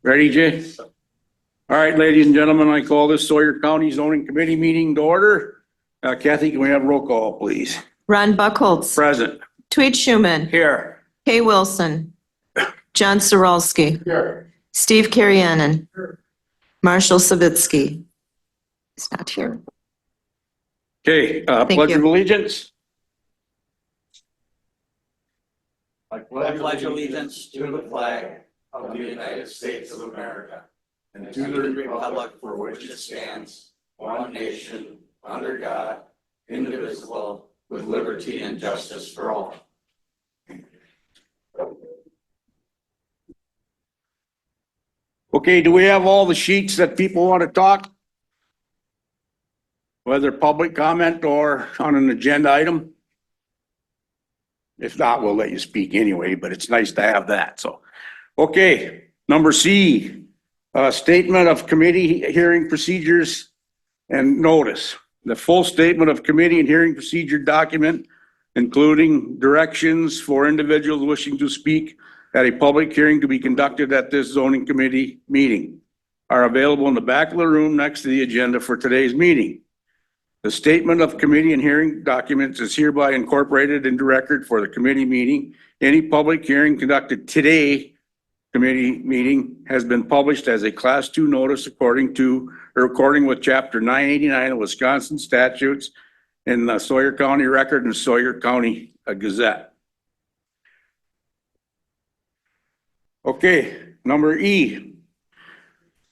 Ready, Jay? All right, ladies and gentlemen, I call this Sawyer County Zoning Committee meeting to order. Kathy, can we have roll call, please? Ron Buckholz. Present. Tweet Schuman. Here. Kay Wilson. John Saralski. Here. Steve Carrionen. Marshall Savitsky. He's not here. Okay, Thank pledge you. of allegiance. I pledge allegiance to the flag of the United States of America and to the republic for which it stands, one nation, under God, indivisible, with liberty and justice for all. Okay, do we have all the sheets that people want to talk? Whether public comment or on an agenda item? If not, we'll let you speak anyway, but it's nice to have that, so. Okay, number C, statement of committee hearing procedures and notice. The full statement of committee and hearing procedure document, including directions for individuals wishing to speak at a public hearing to be conducted at this zoning committee meeting, are available in the back of the room next to the agenda for today's meeting. The statement of committee and hearing documents is hereby incorporated into record for the committee meeting. Any public hearing conducted today, committee meeting, has been published as a Class 2 notice according with Chapter 989 of Wisconsin statutes in the Sawyer County Record and Sawyer County Gazette. Okay, number E.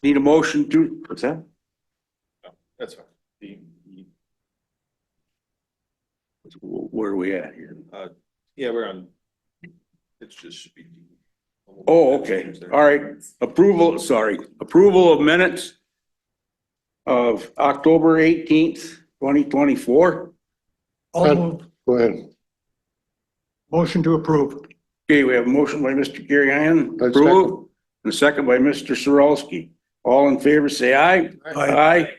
Need a motion to, what's that? That's fine. Where are we at here? Yeah, we're on. It just should be. Oh, okay. All right. Approval of minutes of October 18th, 2024. Go ahead. Motion to approve. Okay, we have a motion by Mr. Carrionen, I'd approval, and a second by Mr. Saralski. All in favor, say aye. Aye.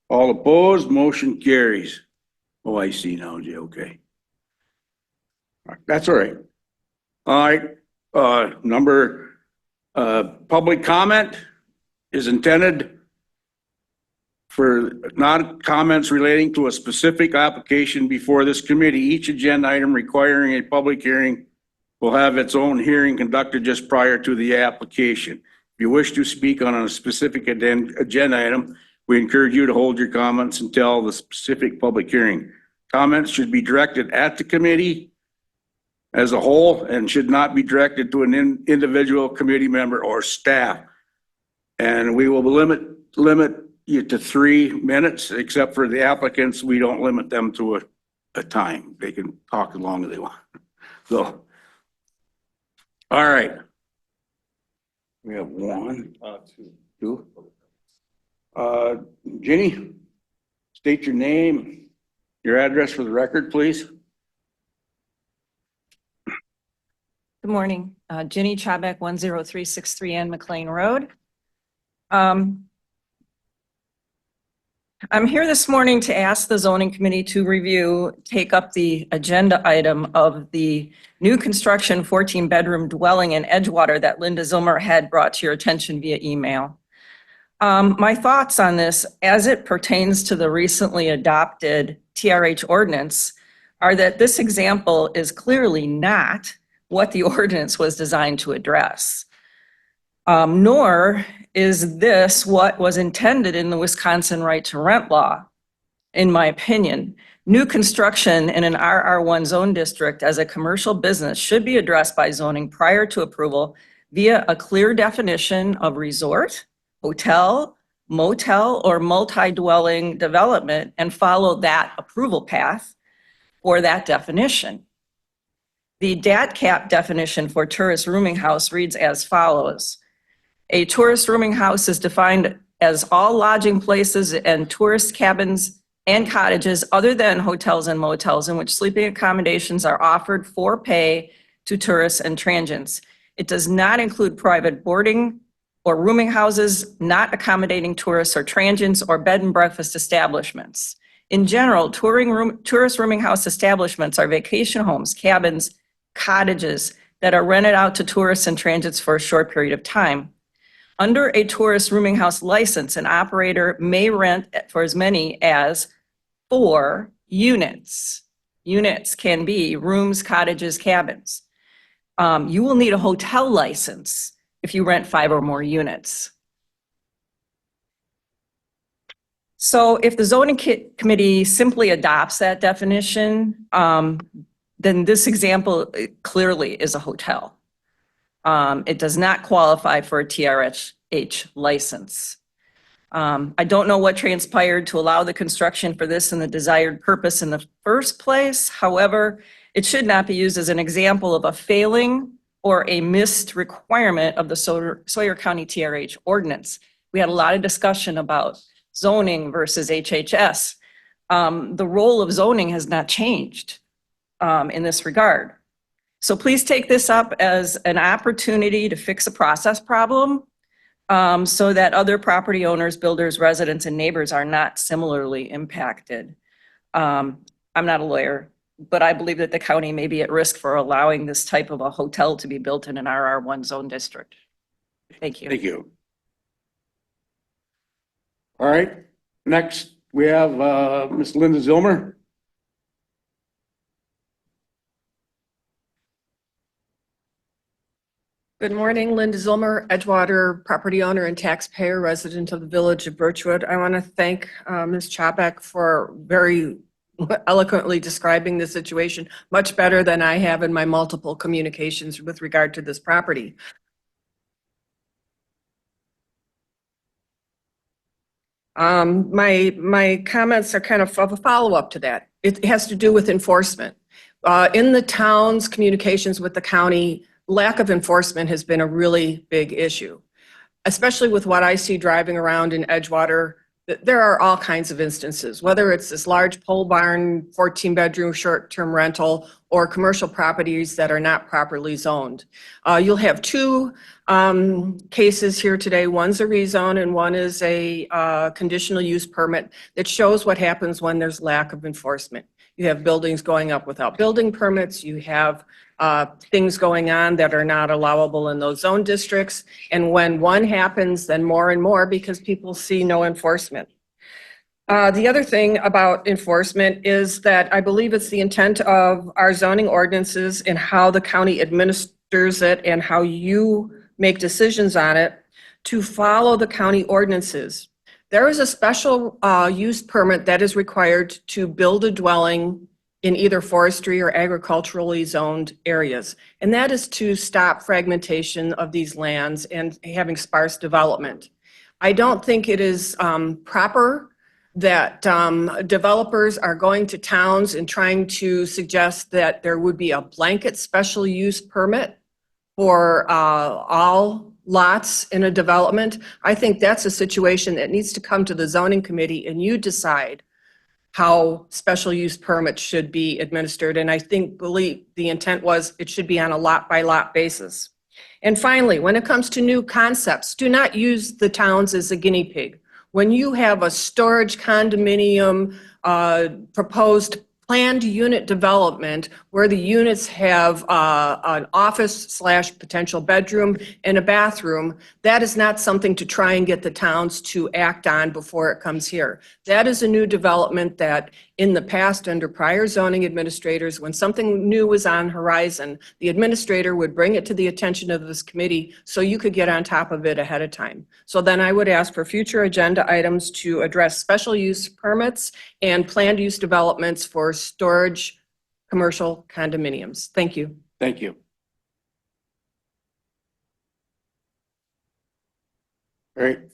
All opposed, motion carries. Oh, I see now, Jay, okay. That's all right. All right, public comment is intended for non-comments relating to a specific application before this committee. Each agenda item requiring a public hearing will have its own hearing conducted just prior to the application. If you wish to speak on a specific agenda item, we encourage you to hold your comments until the specific public hearing. Comments should be directed at the committee as a whole and should not be directed to an individual committee member or staff. And we will limit you to 3 minutes, except for the applicants. We don't limit them to a time. They can talk as long as they want. So, all right. We have one, two. Jenny, state your name, your address for the record, please. Good morning. Ginny Chobek, 10363 N McLean Road. I'm here this morning to ask the zoning committee to take up the agenda item of the new construction 14-bedroom dwelling in Edgewater that Linda Zilmer had brought to your attention via email. My thoughts on this as it pertains to the recently adopted TRH ordinance are that this example is clearly not what the ordinance was designed to address. Nor is this what was intended in the Wisconsin right to rent law, in my opinion. New construction in an RR1 zone district as a commercial business should be addressed by zoning prior to approval via a clear definition of resort, hotel, motel, or multi-dwelling development and follow that approval path for that definition. The DATCAP definition for tourist rooming house reads as follows. A tourist rooming house is defined as all lodging places and tourist cabins and cottages other than hotels and motels in which sleeping accommodations are offered for pay to tourists and transients. It does not include private boarding or rooming houses not accommodating tourists or transients or bed and breakfast establishments. In general, tourist rooming house establishments are vacation homes, cabins, cottages that are rented out to tourists and transients for a short period of time. Under a tourist rooming house license, an operator may rent for as many as 4 units. Units can be rooms, cottages, cabins. You will need a hotel license if you rent 5 or more units. So if the zoning committee simply adopts that definition, then this example clearly is a hotel. It does not qualify for a TRH license. I don't know what transpired to allow the construction for this and the desired purpose in the first place. However, it should not be used as an example of a failing or a missed requirement of the Sawyer County TRH ordinance. We had a lot of discussion about zoning versus HHS. The role of zoning has not changed in this regard. So please take this up as an opportunity to fix a process problem so that other property owners, builders, residents, and neighbors are not similarly impacted. I'm not a lawyer, but I believe that the county may be at risk for allowing this type of a hotel to be built in an RR1 zone district. Thank you. Thank you. All right, next we have Ms. Linda Zilmer. Good morning, Linda Zilmer, Edgewater property owner and taxpayer, resident of the village of Birchwood. I want to thank Ms. Chapek for very eloquently describing the situation, much better than I have in my multiple communications with regard to this property. My comments are kind of a follow-up to that. It has to do with enforcement. In the town's communications with the county, lack of enforcement has been a really big issue, especially with what I see driving around in Edgewater. There are all kinds of instances, whether it's this large pole barn, 14-bedroom short-term rental, or commercial properties that are not properly zoned. You'll have 2 cases here today. One's a rezone and one is a conditional use permit that shows what happens when there's lack of enforcement. You have buildings going up without building permits. You have things going on that are not allowable in those zone districts. And when one happens, then more and more because people see no enforcement. The other thing about enforcement is that I believe it's the intent of our zoning ordinances and how the county administers it and how you make decisions on it to follow the county ordinances. There is a special use permit that is required to build a dwelling in either forestry or agriculturally zoned areas. And that is to stop fragmentation of these lands and having sparse development. I don't think it is proper that developers are going to towns and trying to suggest that there would be a blanket special use permit for all lots in a development. I think that's a situation that needs to come to the zoning committee and you decide how special use permits should be administered. And I believe the intent was it should be on a lot by lot basis. And finally, when it comes to new concepts, do not use the towns as a guinea pig. When you have a storage condominium proposed planned unit development where the units have an office / potential bedroom and a bathroom, that is not something to try and get the towns to act on before it comes here. That is a new development that in the past under prior zoning administrators, when something new was on horizon, the administrator would bring it to the attention of this committee so you could get on top of it ahead of time. So then I would ask for future agenda items to address special use permits and planned use developments for storage commercial condominiums. Thank you. Thank you. All right. Do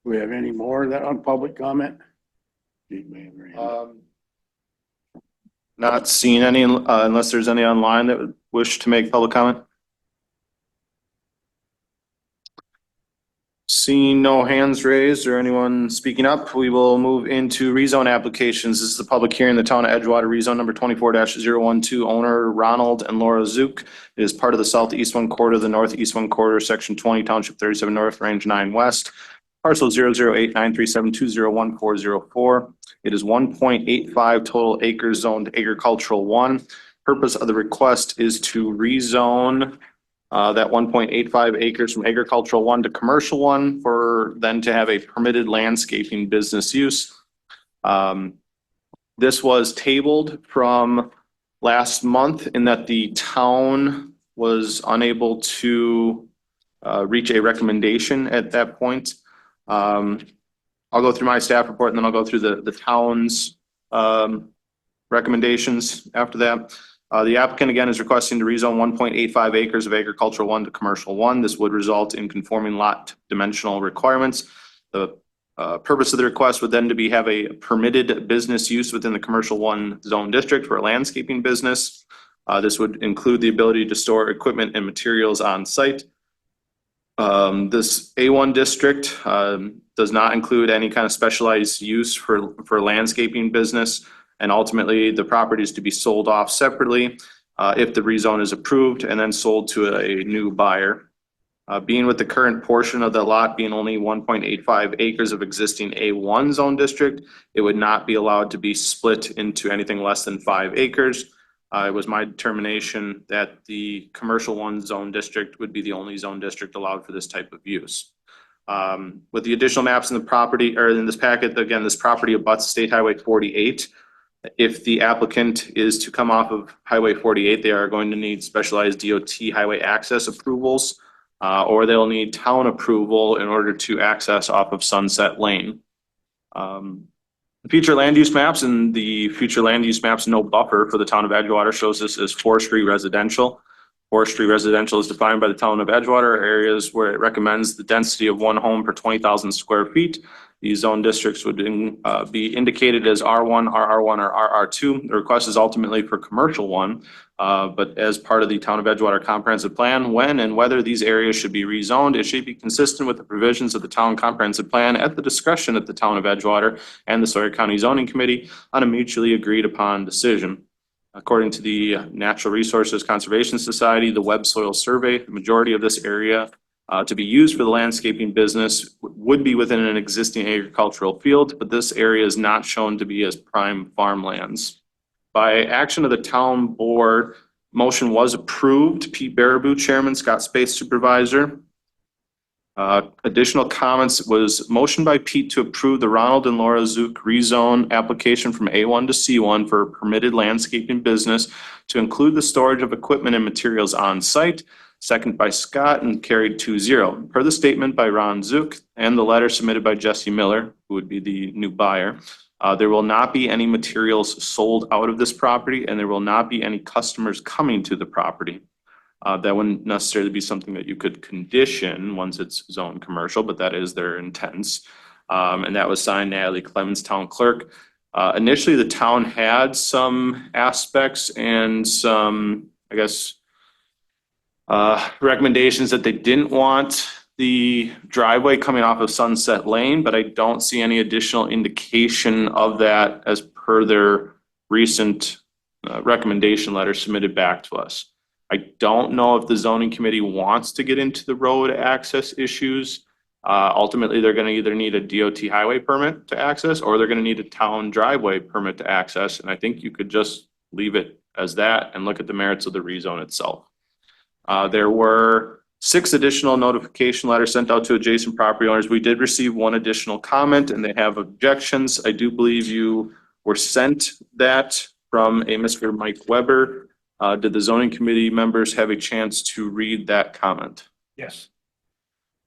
we have any more of that on public comment? Not seeing any, unless there's any online that would wish to make public comment. Seeing no hands raised or anyone speaking up, we will move into rezone applications. This is the public hearing, the town of Edgewater rezone number 24-012, owner Ronald and Laura Zook. It is part of the southeast one quarter, the northeast one quarter, section 20, township 37 north, range 9 west, parcel 0089372014004. It is 1.85 total acres zoned agricultural 1. Purpose of the request is to rezone that 1.85 acres from agricultural 1 to commercial 1 for then to have a permitted landscaping business use. This was tabled from last month in that the town was unable to reach a recommendation at that point. I'll go through my staff report and then I'll go through the town's recommendations after that. The applicant again is requesting to rezone 1.85 acres of agricultural 1 to commercial 1. This would result in conforming lot dimensional requirements. The purpose of the request would then to be have a permitted business use within the commercial 1 zone district for a landscaping business. This would include the ability to store equipment and materials on site. This A1 district does not include any kind of specialized use for landscaping business. And ultimately, the property is to be sold off separately if the rezone is approved and then sold to a new buyer. Being with the current portion of the lot being only 1.85 acres of existing A1 zone district, it would not be allowed to be split into anything less than 5 acres. It was my determination that the commercial 1 zone district would be the only zone district allowed for this type of use. With the additional maps in the property or in this packet, again, this property abuts State Highway 48. If the applicant is to come off of Highway 48, they are going to need specialized DOT highway access approvals, or they'll need town approval in order to access off of Sunset Lane. The future land use maps and the future land use maps no buffer for the town of Edgewater shows this as forestry residential. Forestry residential is defined by the town of Edgewater areas where it recommends the density of 1 home per 20,000 square feet. These zone districts would be indicated as R1, RR1, or RR2. The request is ultimately for commercial 1, but as part of the town of Edgewater comprehensive plan, when and whether these areas should be rezoned, it should be consistent with the provisions of the town comprehensive plan at the discretion of the town of Edgewater and the Sawyer County Zoning Committee on a mutually agreed upon decision. According to the Natural Resources Conservation Society, the Web Soil Survey, the majority of this area to be used for the landscaping business would be within an existing agricultural field, but this area is not shown to be as prime farmlands. By action of the town board, motion was approved. Pete Baraboo, chairman, Scott Space, supervisor. Additional comments was motion by Pete to approve the Ronald and Laura Zook rezone application from A1 to C1 for permitted landscaping business to include the storage of equipment and materials on site. Second by Scott and carried 2-0. Per the statement by Ron Zook and the letter submitted by Jesse Miller, who would be the new buyer, there will not be any materials sold out of this property and there will not be any customers coming to the property. That wouldn't necessarily be something that you could condition once it's zoned commercial, but that is their intents. And that was signed Natalie Clemens, town clerk. Initially, the town had some aspects and some, I guess, recommendations that they didn't want the driveway coming off of Sunset Lane, but I don't see any additional indication of that as per their recent recommendation letter submitted back to us. I don't know if the zoning committee wants to get into the road access issues. Ultimately, they're going to either need a DOT highway permit to access or they're going to need a town driveway permit to access. And I think you could just leave it as that and look at the merits of the rezone itself. There were 6 additional notification letters sent out to adjacent property owners. We did receive 1 additional comment and they have objections. I do believe you were sent that from a Mr. Mike Weber. Did the zoning committee members have a chance to read that comment? Yes.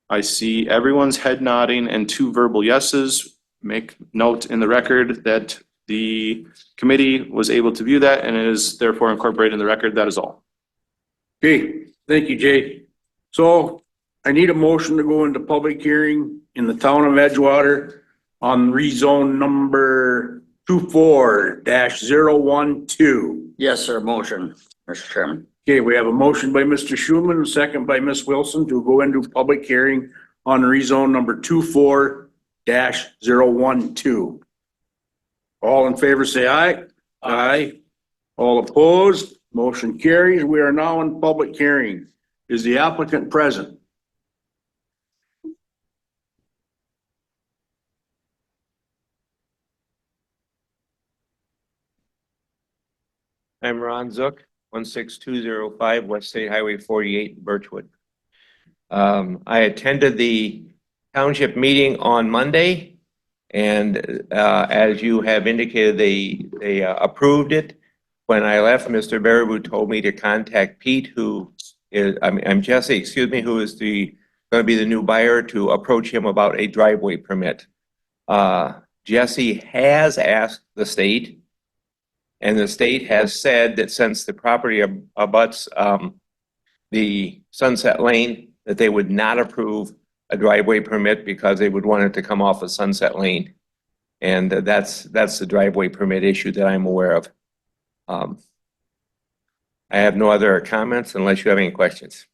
I see everyone's head nodding and 2 verbal yeses. Make note in the record that the committee was able to view that and it is therefore incorporated in the record. That is all. Okay, thank you, Jay. So I need a motion to go into public hearing in the town of Edgewater on rezone number 24-012. Yes, sir. Motion, Mr. Chairman. Okay, we have a motion by Mr. Schuman, a second by Ms. Wilson to go into public hearing on rezone number 24-012. All in favor, say aye. Aye. All opposed, motion carries. We are now in public hearing. Is the applicant present? I'm Ron Zook, 16205 West State Highway 48 in Birchwood. I attended the township meeting on Monday, and as you have indicated, they approved it. When I left, Mr. Baraboo told me to contact Pete, who is, I'm Jesse, excuse me, who is going to be the new buyer, to approach him about a driveway permit. Jesse has asked the state, and the state has said that since the property abuts the Sunset Lane, that they would not approve a driveway permit because they would want it to come off of Sunset Lane. And that's the driveway permit issue that I'm aware of. I have no other comments unless you have any questions.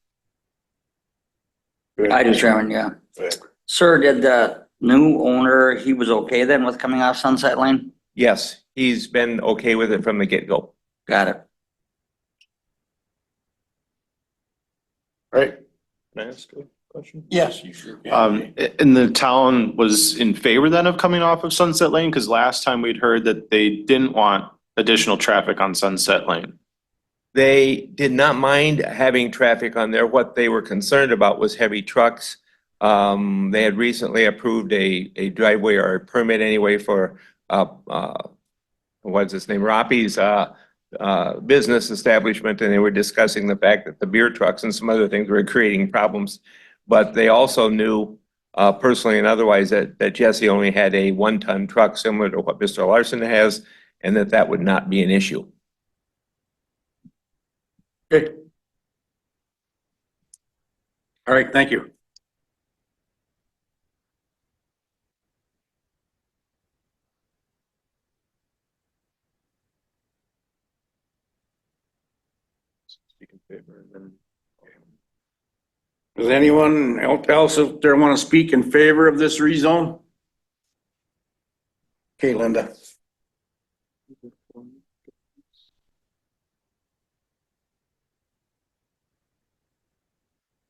I do, Chairman, yeah. Sir, did the new owner, he was okay then with coming off Sunset Lane? Yes, he's been okay with it from the get-go. Got it. Right. Can I ask a question? Yes, you sure can. And the town was in favor then of coming off of Sunset Lane? Because last time we'd heard that they didn't want additional traffic on Sunset Lane. They did not mind having traffic on there. What they were concerned about was heavy trucks. They had recently approved a driveway or a permit anyway for, what's his name, Roppy's business establishment, and they were discussing the fact that the beer trucks and some other things were creating problems. But they also knew, personally and otherwise, that Jesse only had a 1-ton truck similar to what Mr. Larson has, and that would not be an issue. Okay. All right, thank you. Speak in favor and then. Does anyone else out there want to speak in favor of this rezone? Okay, Linda.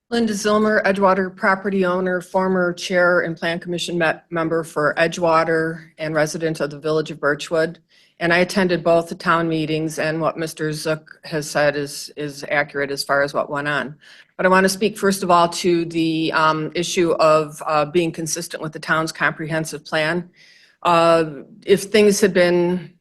Linda Zilmer, Edgewater property owner, former chair and plan commission member for Edgewater and resident of the village of Birchwood. And I attended both the town meetings, and what Mr. Zook has said is accurate as far as what went on. But I want to speak first of all to the issue of being consistent with the town's comprehensive plan. If things had been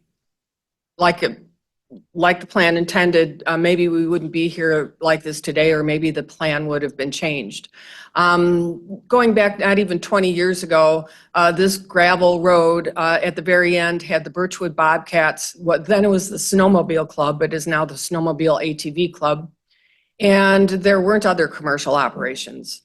like the plan intended, maybe we wouldn't be here like this today, or maybe the plan would have been changed. Going back not even 20 years ago, this gravel road at the very end had the Birchwood Bobcats. What then it was the Snowmobile Club, but is now the Snowmobile ATV Club. And there weren't other commercial operations.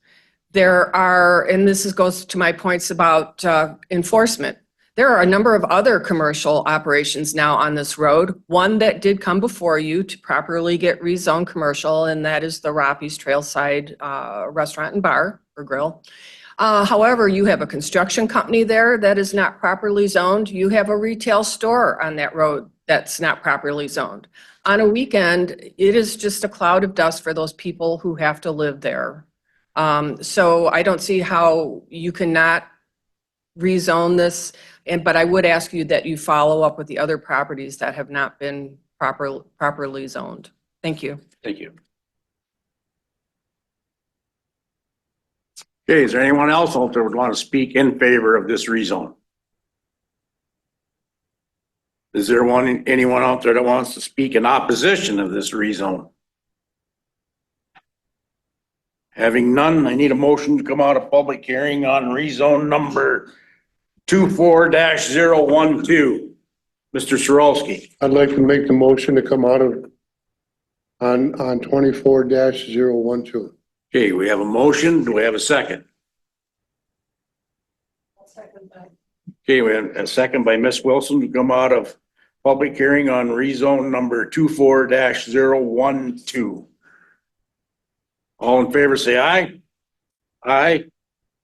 There are, and this goes to my points about enforcement. There are a number of other commercial operations now on this road. One that did come before you to properly get rezoned commercial, and that is the Roppy's Trailside Restaurant and Bar or Grill. However, you have a construction company there that is not properly zoned. You have a retail store on that road that's not properly zoned. On a weekend, it is just a cloud of dust for those people who have to live there. So I don't see how you cannot rezone this. But I would ask you that you follow up with the other properties that have not been properly zoned. Thank you. Thank you. Okay, is there anyone else out there would want to speak in favor of this rezone? Is there anyone out there that wants to speak in opposition of this rezone? Having none, I need a motion to come out of public hearing on rezone number 24-012. Mr. Sorolski. I'd like to make the motion to come out of on 24-012. Okay, we have a motion. Do we have a second? Okay, we have a second by Ms. Wilson to come out of public hearing on rezone number 24-012. All in favor, say aye. Aye.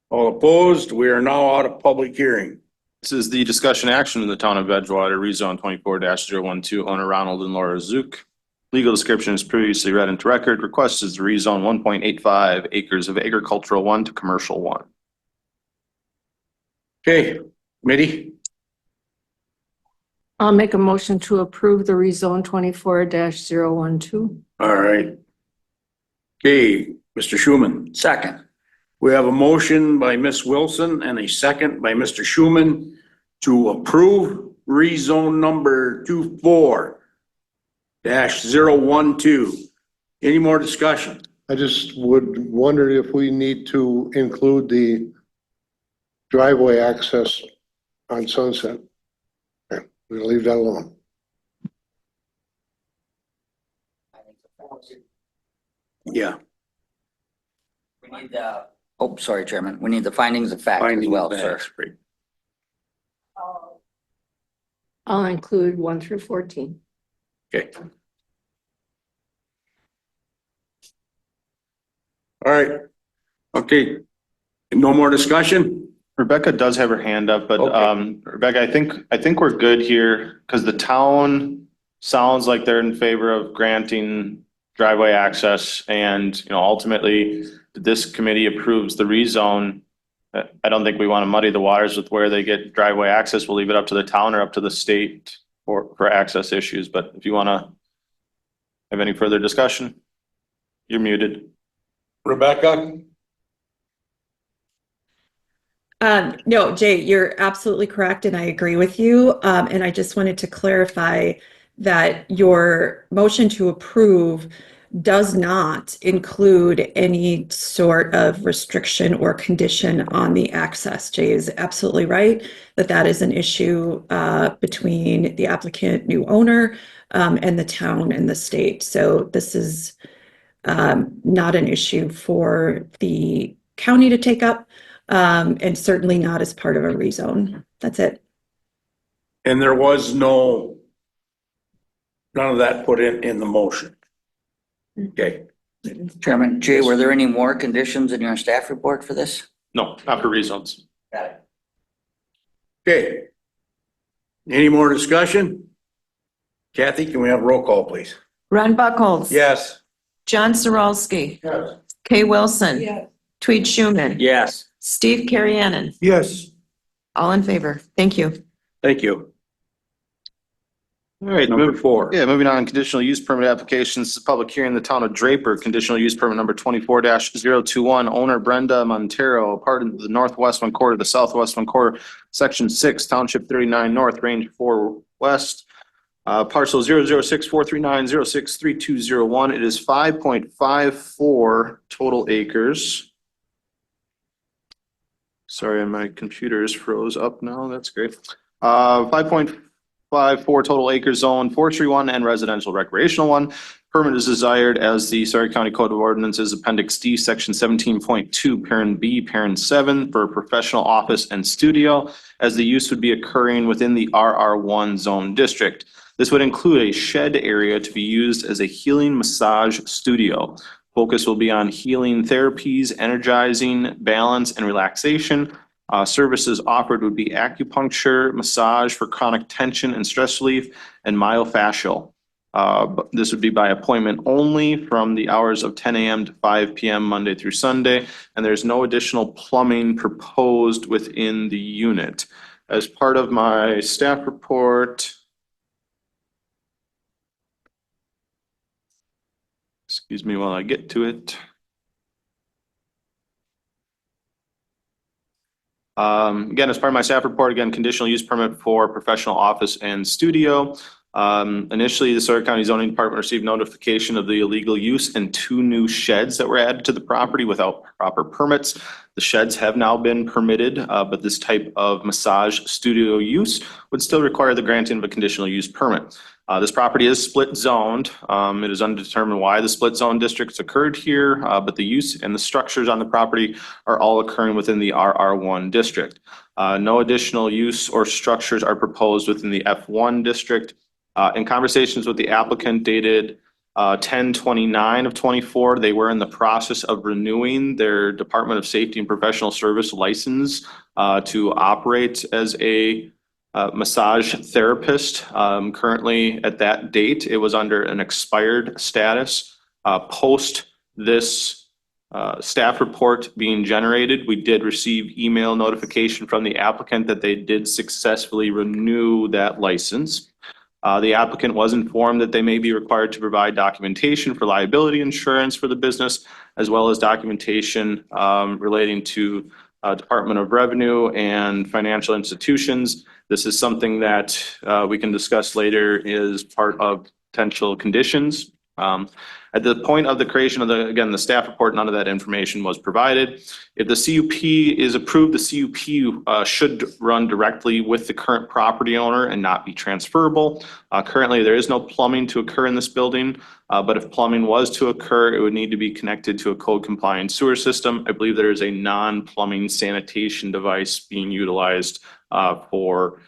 All opposed, we are now out of public hearing. This is the discussion action in the town of Edgewater, rezone 24-012, owner Ronald and Laura Zook. Legal description is previously read into record. Request is to rezone 1.85 acres of agricultural 1 to commercial 1. Okay, committee. I'll make a motion to approve the rezone 24-012. All right. Okay, Mr. Schuman. Second. We have a motion by Ms. Wilson and a second by Mr. Schuman to approve rezone number 24-012. Any more discussion? I just would wonder if we need to include the driveway access on Sunset. Okay, we'll leave that alone. Yeah. We need the, oh, sorry, Chairman. We need the findings of fact as well, sir. I'll include 1 through 14. Okay. All right. Okay. No more discussion? Rebecca does have her hand up, but Okay. Rebecca, I think we're good here because the town sounds like they're in favor of granting driveway access and, ultimately this committee approves the rezone. I don't think we want to muddy the waters with where they get driveway access. We'll leave it up to the town or up to the state for access issues. But if you want to have any further discussion, you're muted. Rebecca? No, Jay, you're absolutely correct, and I agree with you. And I just wanted to clarify that your motion to approve does not include any sort of restriction or condition on the access. Jay is absolutely right that that is an issue between the applicant, new owner, and the town and the state. So this is not an issue for the county to take up. And certainly not as part of a rezone. That's it. And there was none of that put in the motion. Okay. Chairman, Jay, were there any more conditions in your staff report for this? No, not for rezones. Got it. Okay. Any more discussion? Kathy, can we have a roll call, please? Ron Buckholz. Yes. John Saralski. Yes. Kay Wilson. Tweed Schuman. Yes. Steve Carriennen. Yes. All in favor. Thank you. Thank you. All right, Number 4. Yeah, moving on, conditional use permit applications, public hearing in the town of Draper, conditional use permit number 24-021, owner Brenda Montero, part of the northwest one quarter, the southwest one quarter, section 6, township 39 north, range 4 west, parcel 006-439-063201. It is 5.54 total acres. Sorry, my computer is froze up now. That's great. 5.54 total acre zone, forestry 1 and residential recreational 1. Permit is desired as the Sauter County Code of Ordinances Appendix D, Section 17.2, Parent B, Parent 7 for professional office and studio, as the use would be occurring within the RR1 zone district. This would include a shed area to be used as a healing massage studio. Focus will be on healing therapies, energizing, balance, and relaxation. Services offered would be acupuncture, massage for chronic tension and stress relief, and myofascial. This would be by appointment only from the hours of 10 a.m. to 5 p.m. Monday through Sunday, and there's no additional plumbing proposed within the unit. As part of my staff report, excuse me while I get to it. Again, as part of my staff report, again, conditional use permit for professional office and studio. Initially, the Sauter County Zoning Department received notification of the illegal use and 2 new sheds that were added to the property without proper permits. The sheds have now been permitted, but this type of massage studio use would still require the granting of a conditional use permit. This property is split zoned. It is undetermined why the split zone districts occurred here, but the use and the structures on the property are all occurring within the RR1 district. No additional use or structures are proposed within the F1 district. In conversations with the applicant dated 10/29 of 24, they were in the process of renewing their Department of Safety and Professional Service license to operate as a massage therapist. Currently at that date, it was under an expired status. Post this staff report being generated. We did receive email notification from the applicant that they did successfully renew that license. The applicant was informed that they may be required to provide documentation for liability insurance for the business, as well as documentation relating to Department of Revenue and financial institutions. This is something that we can discuss later is part of potential conditions. At the point of the creation of the staff report, none of that information was provided. If the CUP is approved, the CUP should run directly with the current property owner and not be transferable. Currently, there is no plumbing to occur in this building, but if plumbing was to occur, it would need to be connected to a code compliant sewer system. I believe there is a non-plumbing sanitation device being utilized for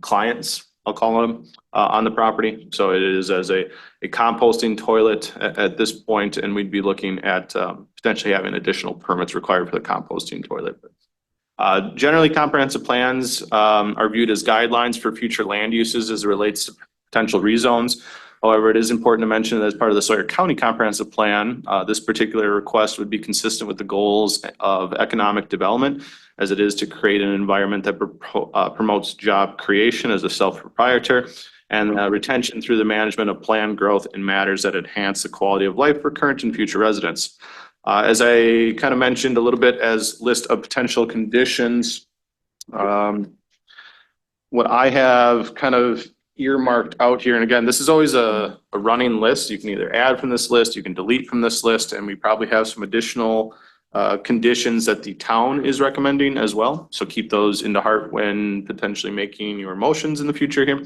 clients, I'll call them, on the property. So it is as a composting toilet at this point, and we'd be looking at potentially having additional permits required for the composting toilet. Generally, comprehensive plans are viewed as guidelines for future land uses as it relates to potential rezones. However, it is important to mention that as part of the Sawyer County Comprehensive Plan, this particular request would be consistent with the goals of economic development, as it is to create an environment that promotes job creation as a self-proprietor and retention through the management of planned growth in matters that enhance the quality of life for current and future residents. As I kind of mentioned a little bit as list of potential conditions, what I have kind of earmarked out here, and again, this is always a running list. You can either add from this list, you can delete from this list, and we probably have some additional conditions that the town is recommending as well. So keep those into heart when potentially making your motions in the future here.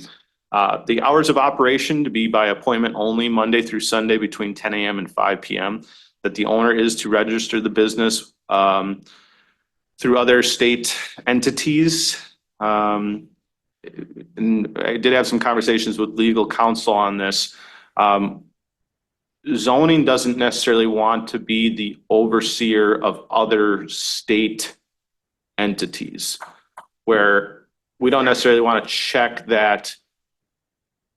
The hours of operation to be by appointment only, Monday through Sunday between 10 a.m. and 5 p.m. That the owner is to register the business through other state entities. And I did have some conversations with legal counsel on this. Zoning doesn't necessarily want to be the overseer of other state entities, where we don't necessarily want to check that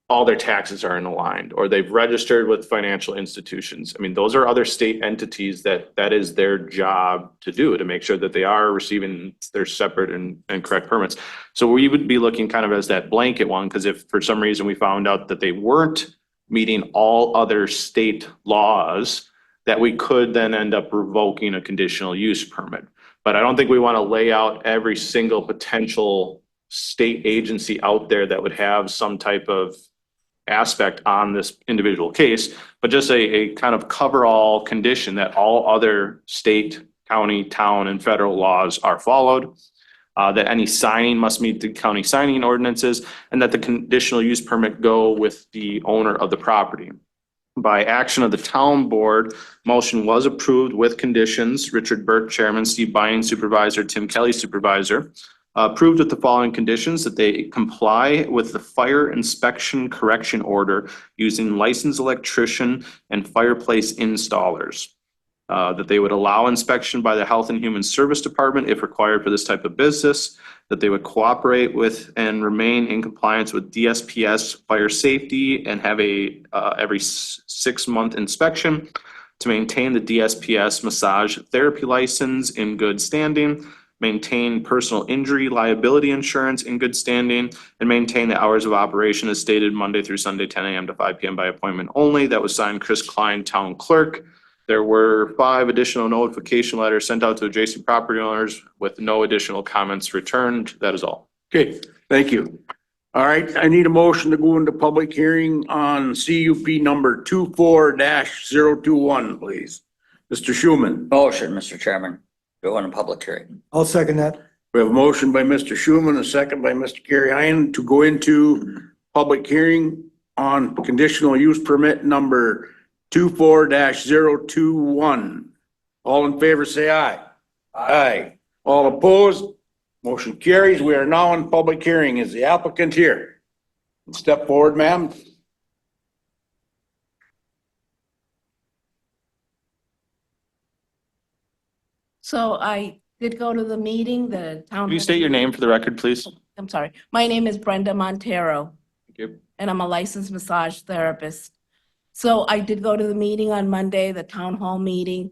all their taxes are aligned or they've registered with financial institutions. I mean, those are other state entities that is their job to do, to make sure that they are receiving their separate and correct permits. So we would be looking kind of as that blanket one, because if for some reason we found out that they weren't meeting all other state laws, that we could then end up revoking a conditional use permit. But I don't think we want to lay out every single potential state agency out there that would have some type of aspect on this individual case, but just a kind of cover-all condition that all other state, county, town, and federal laws are followed. That any signing must meet the county signing ordinances, and that the conditional use permit go with the owner of the property. By action of the town board, motion was approved with conditions. Richard Burt, chairman, Steve Bying, supervisor, Tim Kelly, supervisor. Approved with the following conditions: that they comply with the fire inspection correction order using licensed electrician and fireplace installers. That they would allow inspection by the Health and Human Service Department if required for this type of business, that they would cooperate with and remain in compliance with DSPS fire safety and have a every 6-month inspection, to maintain the DSPS massage therapy license in good standing, maintain personal injury liability insurance in good standing, and maintain the hours of operation as stated Monday through Sunday, 10 a.m. to 5 p.m. by appointment only. That was signed Chris Klein, town clerk. There were 5 additional notification letters sent out to adjacent property owners with no additional comments returned. That is all. Okay, thank you. All right, I need a motion to go into public hearing on CUP number 24-021, please. Mr. Schuman. Motion, Mr. Chairman, go into public hearing. I'll second that. We have a motion by Mr. Schuman, a second by Mr. Gary Heinen to go into public hearing on conditional use permit number 24-021. All in favor, say aye. Aye. All opposed? Motion carries. We are now in public hearing. Is the applicant here? Step forward, ma'am. So I did go to the meeting, the town. Can you state your name for the record, please? I'm sorry. My name is Brenda Montero. Thank you. And I'm a licensed massage therapist. So I did go to the meeting on Monday, the town hall meeting.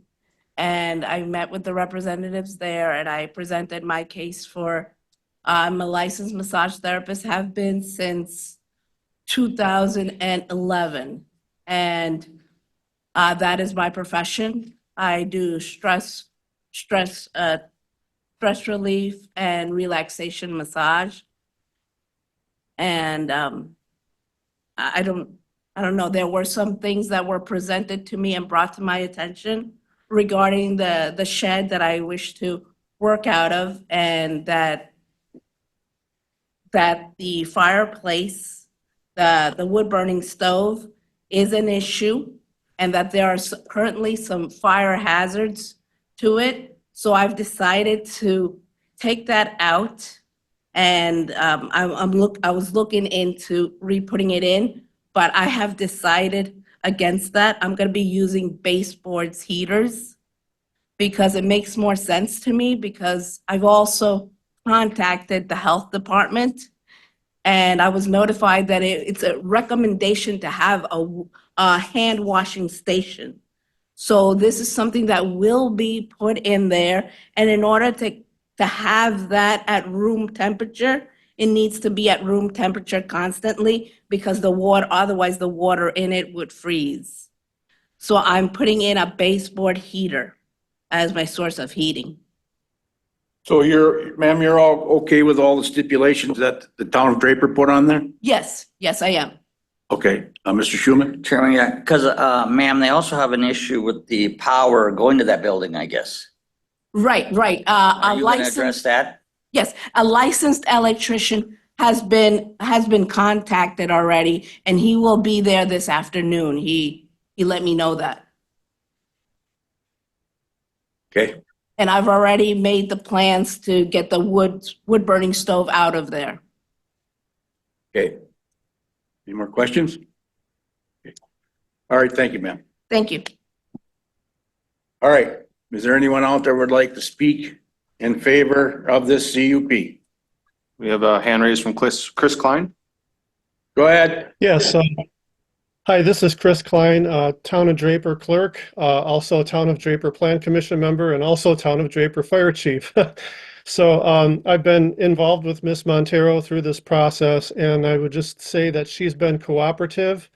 And I met with the representatives there and I presented my case for, I'm a licensed massage therapist, have been since 2011. And that is my profession. I do stress relief and relaxation massage. And I don't know, there were some things that were presented to me and brought to my attention regarding the shed that I wish to work out of, and that the fireplace, the wood burning stove is an issue, and that there are currently some fire hazards to it. So I've decided to take that out, and I was looking into re-putting it in, but I have decided against that. I'm going to be using baseboards heaters because it makes more sense to me, because I've also contacted the health department and I was notified that it's a recommendation to have a hand washing station. So this is something that will be put in there. And in order to have that at room temperature, it needs to be at room temperature constantly, because otherwise the water in it would freeze. So I'm putting in a baseboard heater as my source of heating. So ma'am, you're all okay with all the stipulations that the town of Draper put on there? Yes, I am. Okay, Mr. Schuman? Chairman, yeah, because, ma'am, they also have an issue with the power going to that building, I guess. Right. Are you going to address that? Yes, a licensed electrician has been contacted already, and he will be there this afternoon. He let me know that. Okay, And I've already made the plans to get the wood burning stove out of there. okay. Any more questions? Okay. All right, thank you, ma'am. Thank you. All right, is there anyone out there who would like to speak in favor of this CUP? We have a hand raised from Chris Klein. Go ahead. Yes. Hi, this is Chris Klein, Town of Draper clerk, also Town of Draper Plan Commission member, and also Town of Draper Fire Chief. So I've been involved with Ms. Montero through this process, and I would just say that she's been cooperative,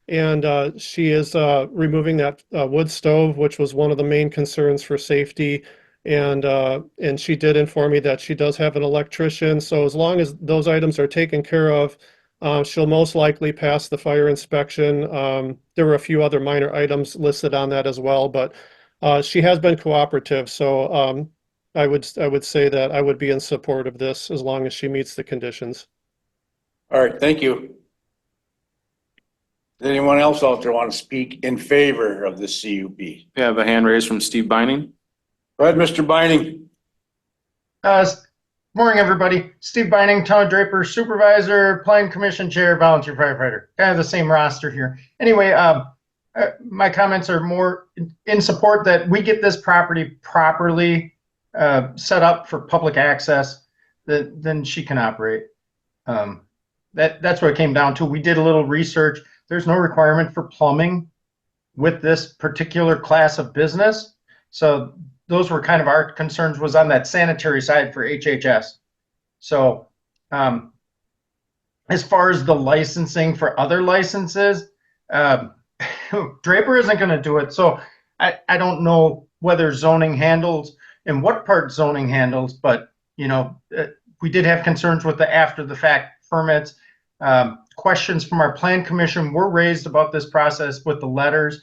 and she is removing that wood stove, which was one of the main concerns for safety. And she did inform me that she does have an electrician. So as long as those items are taken care of, she'll most likely pass the fire inspection. There were a few other minor items listed on that as well, but she has been cooperative. So I would say that I would be in support of this as long as she meets the conditions. All right, thank you. Does anyone else out there want to speak in favor of this CUP? We have a hand raised from Steve Binding. Go ahead, Mr. Binding. Morning, everybody. Steve Binding, Town of Draper Supervisor, Plan Commission Chair, Volunteer Firefighter. Kind of the same roster here. Anyway, my comments are more in support that we get this property properly set up for public access, then she can operate. That's what it came down to. We did a little research. There's no requirement for plumbing with this particular class of business. So those were kind of our concerns, was on that sanitary side for HHS. So as far as the licensing for other licenses, Draper isn't going to do it. So I don't know whether zoning handles and what part zoning handles, but we did have concerns with the after the fact permits. Questions from our plan commission were raised about this process with the letters.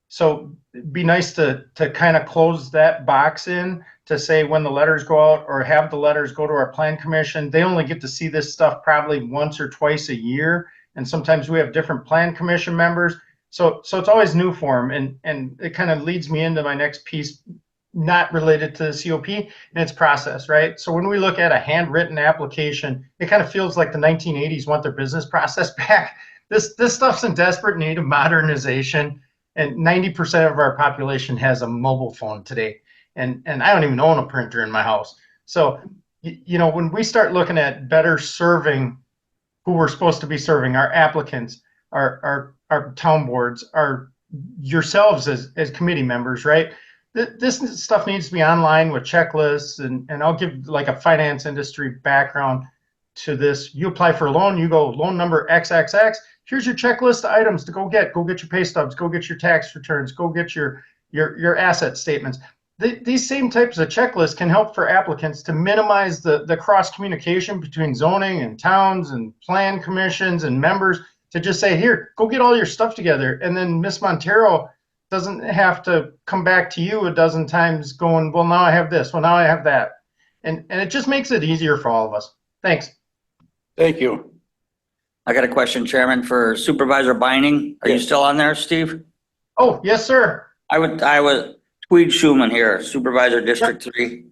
So it'd be nice to kind of close that box in to say when the letters go out, or have the letters go to our plan commission. They only get to see this stuff probably once or twice a year. And sometimes we have different plan commission members. So it's always new for them. And it kind of leads me into my next piece, not related to the COP and its process, right? So when we look at a handwritten application, it kind of feels like the 1980s want their business process back. This stuff's in desperate need of modernization. And 90% of our population has a mobile phone today. And I don't even own a printer in my house. So, when we start looking at better serving who we're supposed to be serving, our applicants, our town boards, our yourselves as committee members, right? This stuff needs to be online with checklists, and I'll give like a finance industry background to this. You apply for a loan, you go loan number XXX. Here's your checklist of items to go get. Go get your pay stubs, go get your tax returns, go get your asset statements. These same types of checklists can help for applicants to minimize the cross communication between zoning and towns and plan commissions and members, to just say, here, go get all your stuff together. And then Miss Montero doesn't have to come back to you a dozen times going, well, now I have this, well, now I have that. And it just makes it easier for all of us. Thanks. Thank you. I got a question, Chairman, for Supervisor Binding. Are you still on there, Steve? Oh, yes, sir. I was Tweed Schuman here, Supervisor District 3.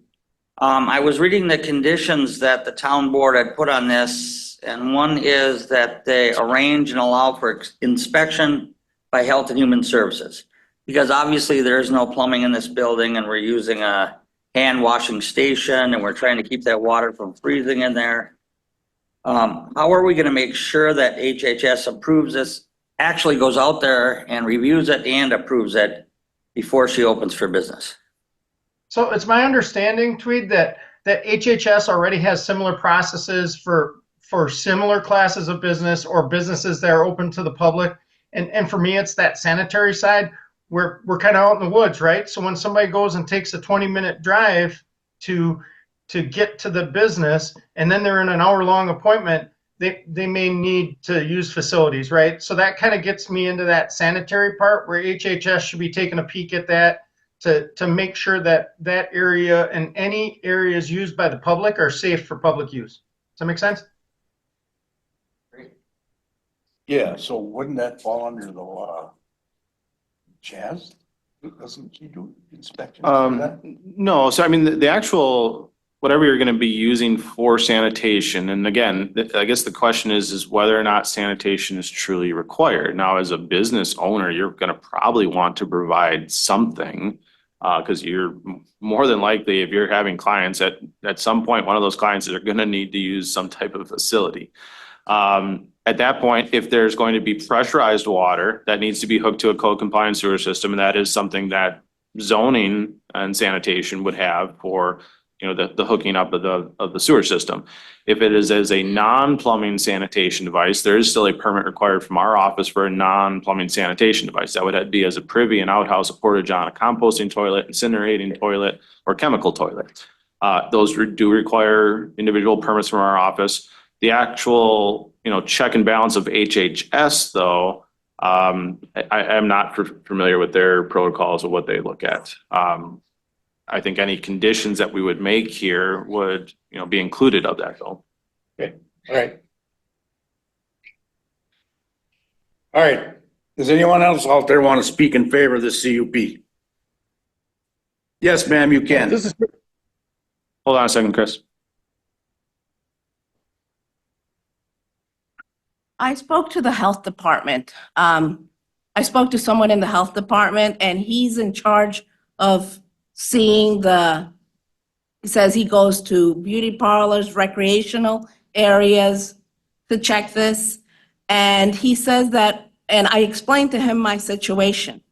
I was reading the conditions that the town board had put on this, and one is that they arrange and allow for inspection by Health and Human Services. Because obviously there is no plumbing in this building, and we're using a hand washing station, and we're trying to keep that water from freezing in there. How are we going to make sure that HHS approves this, actually goes out there and reviews it and approves it before she opens for business? So it's my understanding, Tweed, that HHS already has similar processes for similar classes of business or businesses that are open to the public. And for me, it's that sanitary side. We're kind of out in the woods, right? So when somebody goes and takes a 20-minute drive to get to the business, and then they're in an hour-long appointment, they may need to use facilities, right? So that kind of gets me into that sanitary part where HHS should be taking a peek at that to make sure that that area and any areas used by the public are safe for public use. Does that make sense? Yeah, so wouldn't that fall under the Chaz? Doesn't he do inspections for that? No, so I mean, the actual, whatever you're gonna be using for sanitation, and again, I guess the question is whether or not sanitation is truly required. Now, as a business owner, you're gonna probably want to provide something, because you're more than likely, if you're having clients at some point, one of those clients are gonna need to use some type of facility. At that point, if there's going to be pressurized water that needs to be hooked to a code compliant sewer system, and that is something that zoning and sanitation would have for, you know, the hooking up of the sewer system. If it is as a non-plumbing sanitation device, there is still a permit required from our office for a non-plumbing sanitation device. That would be as a privy, an outhouse, a porta-john, a composting toilet, incinerating toilet, or chemical toilet. Those do require individual permits from our office. The actual, you know, check and balance of HHS, though, I am not familiar with their protocols of what they look at. I think any conditions that we would make here would, you know, be included of that, though. Okay, all right. All right, does anyone else out there want to speak in favor of this CUP? Yes, ma'am, you can. Hold on a second, Chris. I spoke to the health department. I spoke to someone in the health department, and he's in charge of seeing he says he goes to beauty parlors, recreational areas to check this. And he says that, and I explained to him my situation.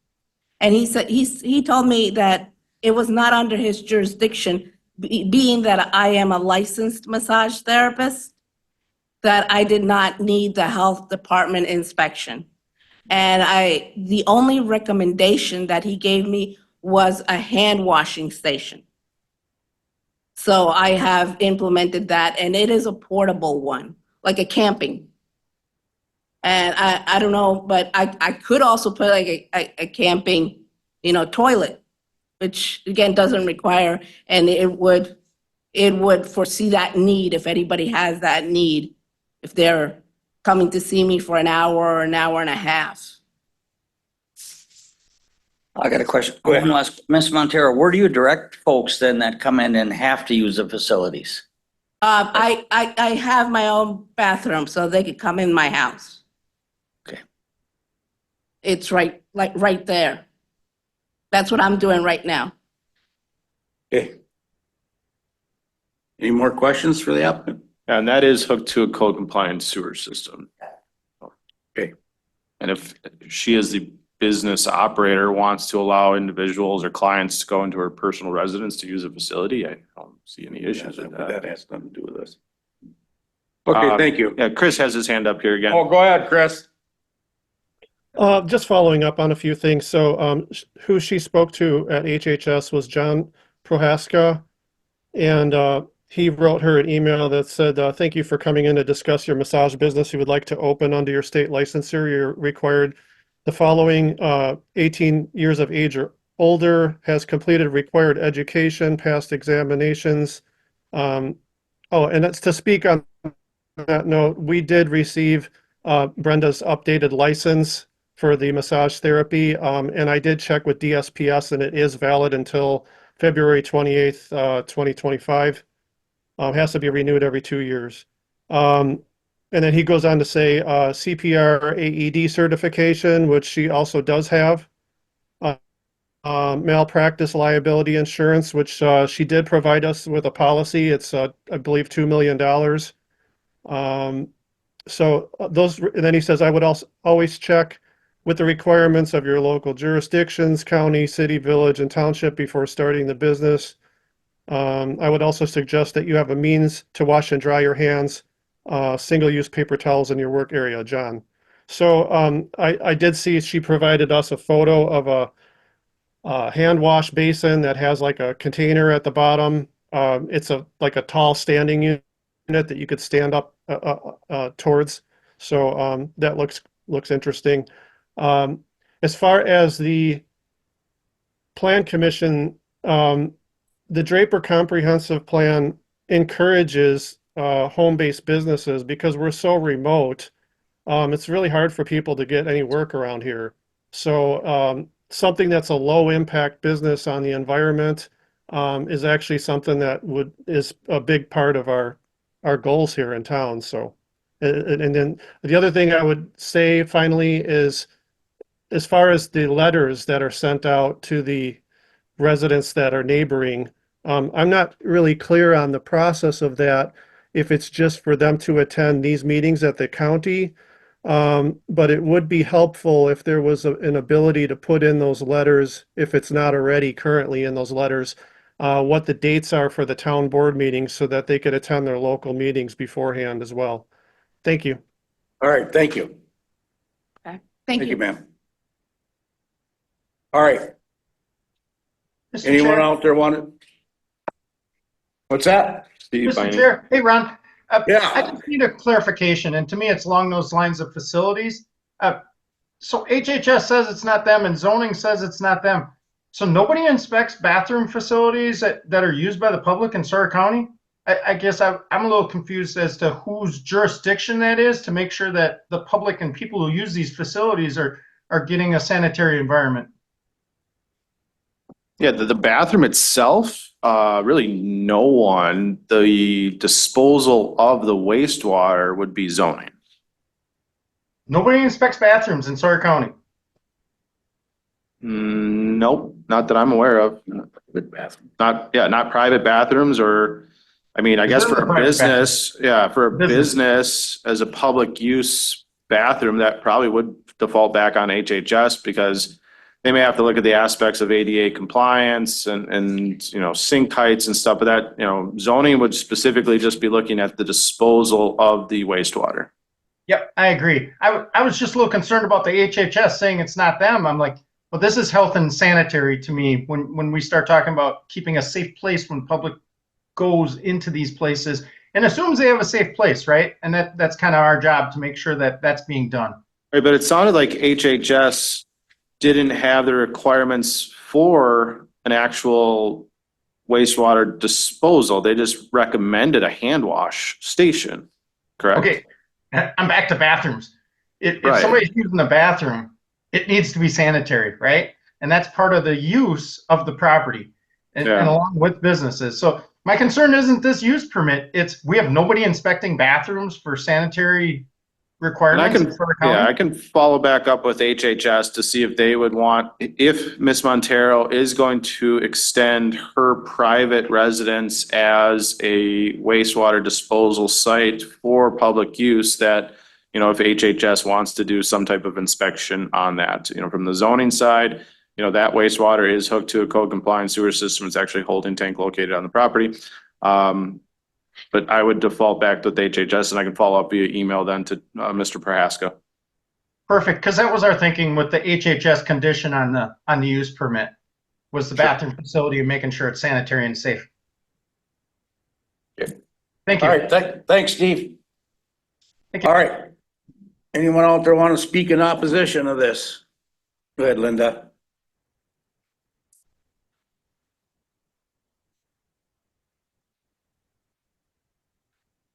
And he said, he told me that it was not under his jurisdiction, being that I am a licensed massage therapist, that I did not need the health department inspection. And the only recommendation that he gave me was a hand washing station. So I have implemented that, and it is a portable one, like a camping. And I don't know, but I could also put like a camping, you know, toilet, which again doesn't require, and it would foresee that need if anybody has that need, if they're coming to see me for an hour or an hour and a half. I got a question. Go ahead. Ms. Montero, where do you direct folks then that come in and have to use the facilities? I have my own bathroom, so they could come in my house. Okay. It's right there. That's what I'm doing right now. Okay. Any more questions for the applicant? And that is hooked to a code compliant sewer system. Okay. And if she is the business operator wants to allow individuals or clients to go into her personal residence to use a facility, I don't see any issues with That that. has nothing to do with this. Okay, thank you. Yeah, Chris has his hand up here again. Oh, go ahead, Chris. Just following up on a few things. So, who she spoke to at HHS was John Prohaska. And, he wrote her an email that said, thank you for coming in to discuss your massage business you would like to open under your state licensure. You're required the following, 18 years of age or older, has completed required education, passed examinations. And that's to speak on that note, we did receive Brenda's updated license for the massage therapy. And I did check with DSPS and it is valid until February 28th, 2025. Has to be renewed every 2 years. And then he goes on to say CPR AED certification, which she also does have. Malpractice liability insurance, which she did provide us with a policy. It's, I believe, $2 million. So those, and then he says, I would also always check with the requirements of your local jurisdictions, county, city, village, and township before starting the business. I would also suggest that you have a means to wash and dry your hands, single-use paper towels in your work area, John. So I did see she provided us a photo of a hand wash basin that has like a container at the bottom. It's like a tall standing unit that you could stand up towards. So that looks interesting. As far as the Plan Commission, the Draper Comprehensive Plan encourages home-based businesses because we're so remote. It's really hard for people to get any work around here. So something that's a low-impact business on the environment is actually something that is a big part of our goals here in town. So, and then the other thing I would say finally is, as far as the letters that are sent out to the residents that are neighboring, I'm not really clear on the process of that, if it's just for them to attend these meetings at the county. But it would be helpful if there was an ability to put in those letters, if it's not already currently in those letters, what the dates are for the town board meetings so that they could attend their local meetings beforehand as well. Thank you. All right, thank you. Thank Thank you, you. ma'am. All right, Mr. anyone Chair. out there want to? What's that? Steve, Mr. Chair, hey, Ron. I Yeah, just need a clarification, and to me, it's along those lines of facilities. So HHS says it's not them, and zoning says it's not them. So nobody inspects bathroom facilities that are used by the public in Sawyer County? I guess I'm a little confused as to whose jurisdiction that is to make sure that the public and people who use these facilities are getting a sanitary environment. Yeah, the bathroom itself, really no one. The disposal of the wastewater would be zoning. Nobody inspects bathrooms in Sawyer County. Nope, not that I'm aware of. good bathroom. Not private bathrooms or, I mean, I Is guess there for a a private business, for a Business. business as a public use bathroom, that probably would default back on HHS because they may have to look at the aspects of ADA compliance and sink heights and stuff, but that, zoning would specifically just be looking at the disposal of the wastewater. Yep, I agree. I was just a little concerned about the HHS saying it's not them. I'm like, well, this is health and sanitary to me when we start talking about keeping a safe place when public goes into these places and assumes they have a safe place, right? And that's kind of our job to make sure that that's being done. Right, but it sounded like HHS didn't have the requirements for an actual wastewater disposal. They just recommended a hand wash station, correct? Okay, I'm back to bathrooms. If Right. somebody's using the bathroom, it needs to be sanitary, right? And that's part of the use of the property and along with businesses. So my concern isn't this use permit. It's we have nobody inspecting bathrooms for sanitary requirements. in Sawyer County. I can follow back up with HHS to see if they would want, if Ms. Montero is going to extend her private residence as a wastewater disposal site for public use, that you know, if HHS wants to do some type of inspection on that. You know, from the zoning side, you know, that wastewater is hooked to a code compliant sewer system. It's actually a holding tank located on the property. But I would default back to the HHS, and I can follow up via email then to Mr. Prohaska. Perfect, because that was our thinking with the HHS condition on the use permit, was the bathroom facility and making sure it's sanitary and safe. Okay. Thank you. All right, thanks, Steve. Thank you. All right. Anyone out there want to speak in opposition of this? Go ahead, Linda.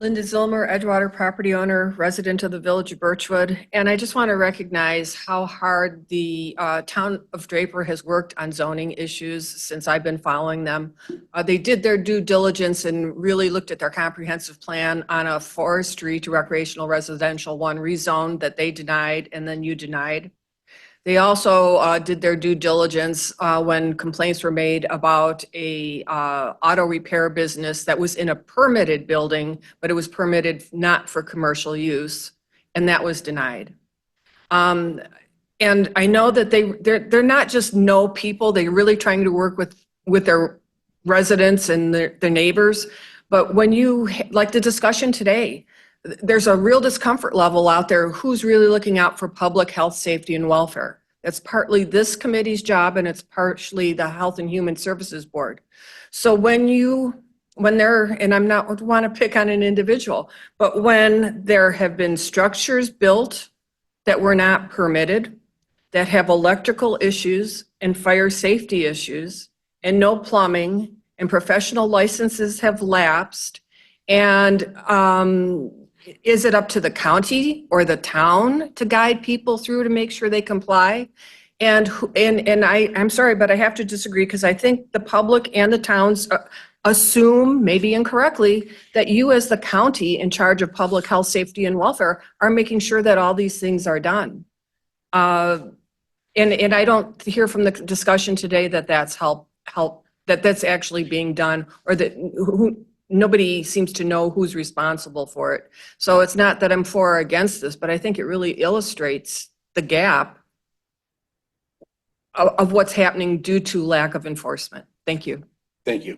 Linda Zilmer, Edgewater property owner, resident of the Village of Birchwood. And I just want to recognize how hard the town of Draper has worked on zoning issues since I've been following them. They did their due diligence and really looked at their comprehensive plan on a forestry to recreational residential one rezone that they denied and then you denied. They also did their due diligence when complaints were made about a auto repair business that was in a permitted building, but it was permitted not for commercial use, and that was denied. And I know that they're not just no people, they're really trying to work with their residents and their neighbors. But when you, like the discussion today, there's a real discomfort level out there. Who's really looking out for public health, safety, and welfare? That's partly this committee's job, and it's partially the Health and Human Services Board. So when there, and I'm not want to pick on an individual, but when there have been structures built that were not permitted, that have electrical issues and fire safety issues, and no plumbing, and professional licenses have lapsed, and is it up to the county or the town to guide people through to make sure they comply? And I'm sorry, but I have to disagree because I think the public and the towns assume, maybe incorrectly, that you as the county in charge of public health, safety, and welfare are making sure that all these things are done. And I don't hear from the discussion today that that's that's actually being done, or that nobody seems to know who's responsible for it. So it's not that I'm for or against this, but I think it really illustrates the gap of what's happening due to lack of enforcement. Thank you. Thank you.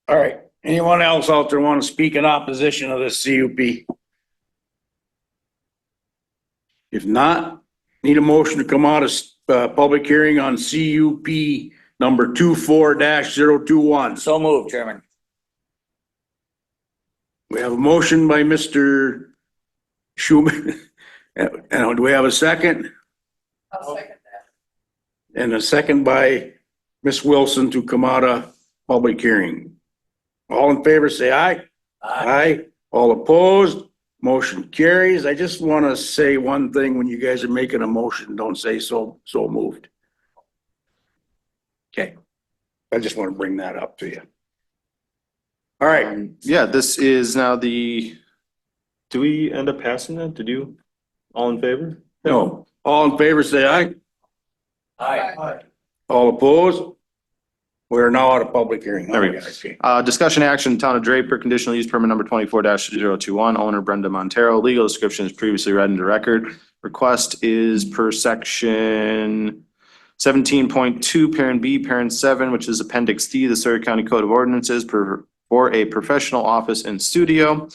All right. Anyone else out there want to speak in opposition of this CUP? If not, need a motion to come out of public hearing on CUP number 24-021. So moved, Chairman. We have a motion by Mr. Schuman. And do we have a second? I'll second that. And a second by Ms. Wilson to come out of public hearing. All in favor, say aye. Aye. All opposed, motion carries. I just want to say one thing. When you guys are making a motion, don't say so moved. Okay. I just want to bring that up to you. All right. Yeah, this is now do we end up passing that? Did you, all in favor? No, all in favor, say aye. Aye. All opposed? We are now out of public hearing. There we go. Okay. Discussion action, Town of Draper, conditional use permit number 24-021, owner Brenda Montero. Legal description is previously read into record. Request is per section 17.2, parent B, parent 7, which is appendix D, the Sawyer County Code of Ordinances for a professional office and studio.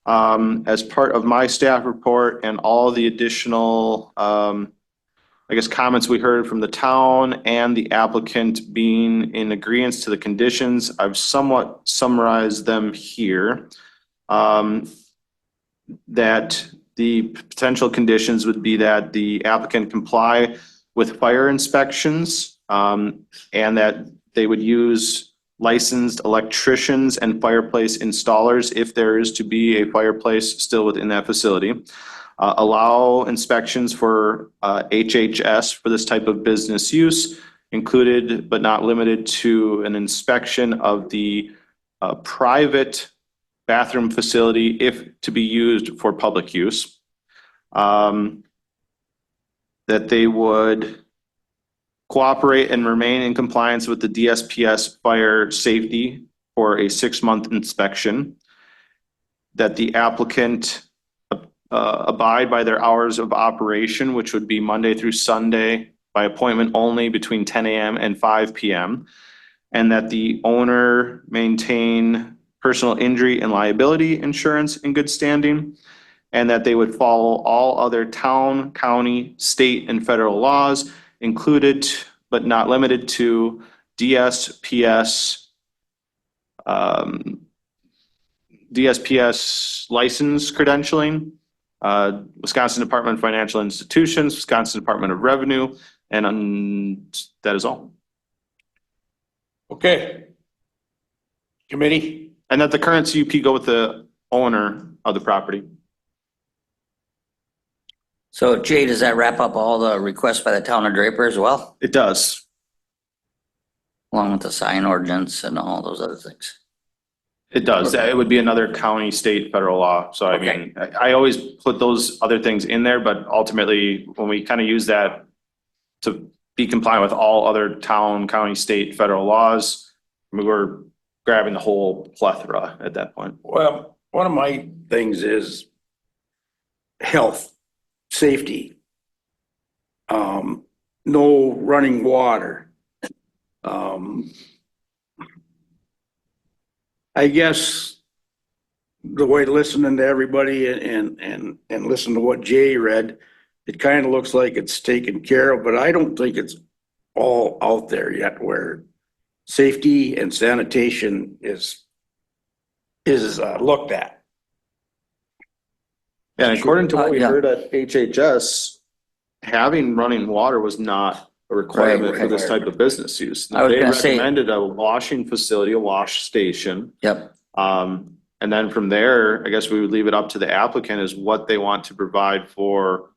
As part of my staff report and all the additional, comments we heard from the town and the applicant being in agreement to the conditions, I've somewhat summarized them here. That the potential conditions would be that the applicant comply with fire inspections, and that they would use licensed electricians and fireplace installers if there is to be a fireplace still within that facility. Allow inspections for HHS for this type of business use, included but not limited to an inspection of the private bathroom facility if to be used for public use. That they would cooperate and remain in compliance with the DSPS fire safety for a 6-month inspection. That the applicant abide by their hours of operation, which would be Monday through Sunday by appointment only between 10 a.m. and 5 p.m. And that the owner maintain personal injury and liability insurance in good standing. And that they would follow all other town, county, state, and federal laws, included but not limited to DSPS, license credentialing, Wisconsin Department of Financial Institutions, Wisconsin Department of Revenue, and that is all. Okay. Committee? And that the current CUP go with the owner of the property. So Jay, does that wrap up all the requests by the town of Draper as well, It does. along with the sign ordinance and all those other things? It does. It would be another county, state, federal law. So I mean, I always put those other things in there, but ultimately, when we kind of use that to be compliant with all other town, county, state, federal laws, we were grabbing the whole plethora at that point. Well, one of my things is health, safety. No running water. I guess the way listening to everybody and listen to what Jay read, it kind of looks like it's taken care of, but I don't think it's all out there yet where safety and sanitation is looked at. And according to what we Yeah. heard at HHS, having running water was not a requirement for this type of business use. I was They gonna say- recommended a washing facility, a wash station. Yep. And then from there, I guess we would leave it up to the applicant is what they want to provide for,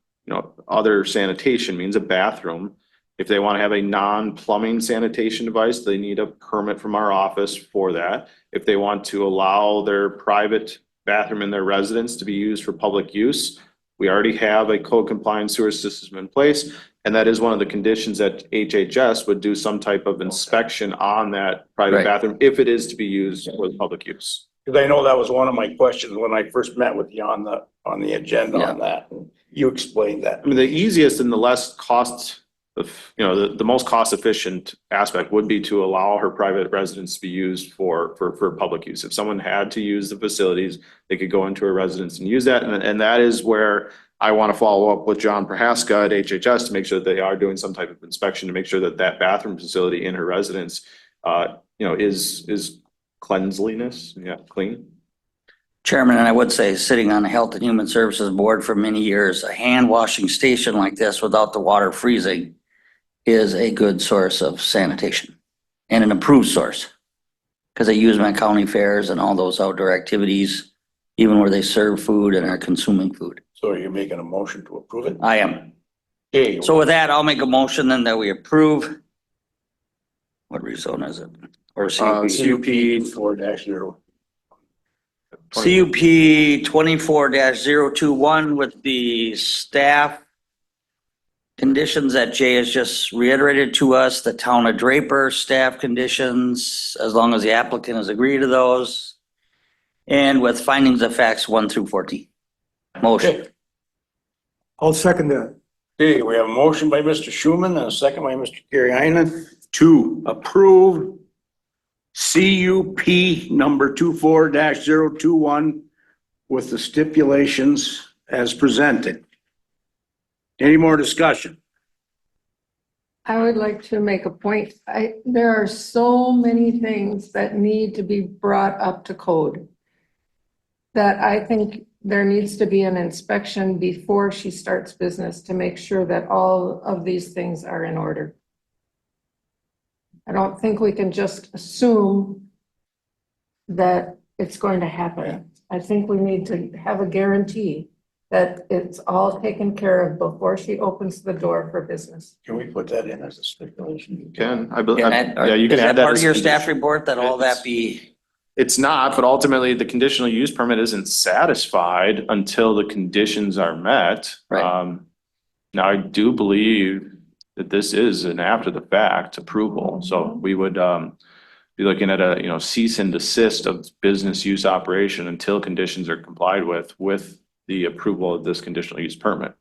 other sanitation, means a bathroom. If they want to have a non-plumbing sanitation device, they need a permit from our office for that. If they want to allow their private bathroom in their residence to be used for public use, we already have a code compliant sewer system in place. And that is one of the conditions that HHS would do some type of inspection on that private Right. bathroom if it is to be used for public use. Because I know that was one of my questions when I first met with you on the agenda on that. You explained that. I mean, the easiest and the less cost of, the most cost efficient aspect would be to allow her private residence to be used for public use. If someone had to use the facilities, they could go into her residence and use that. And that is where I want to follow up with John Prohaska at HHS to make sure that they are doing some type of inspection to make sure that that bathroom facility in her residence, is cleanliness, clean. Chairman, and I would say, sitting on the Health and Human Services Board for many years, a hand washing station like this without the water freezing is a good source of sanitation and an approved source. Because they use them at county fairs and all those outdoor activities, even where they serve food and are consuming food. So are you making a motion to approve it? I am. Okay. So with that, I'll make a motion then that we approve. What rezone is it? Or CUP? CUP 4-0. CUP 24-021 with the staff conditions that Jay has just reiterated to us, the town of Draper staff conditions, as long as the applicant has agreed to those. And with findings of facts 1 through 14. Motion. I'll second that. Okay, we have a motion by Mr. Schuman and a second by Mr. Kariainen to approve CUP number 24-021 with the stipulations as presented. Any more discussion? I would like to make a point. There are so many things that need to be brought up to code that I think there needs to be an inspection before she starts business to make sure that all of these things are in order. I don't think we can just assume that it's going to happen. I think we need to have a guarantee that it's all taken care of before she opens the door for business. Can we put that in as a stipulation? You can, I believe, And that- yeah, you can is add that that. part as of your a staff condition. report that all that be? It's not, but ultimately the conditional use permit isn't satisfied until the conditions are met. Right. Now I do believe that this is an after the fact approval, so we would be looking at a, cease and desist of business use operation until conditions are complied with the approval of this conditional use permit.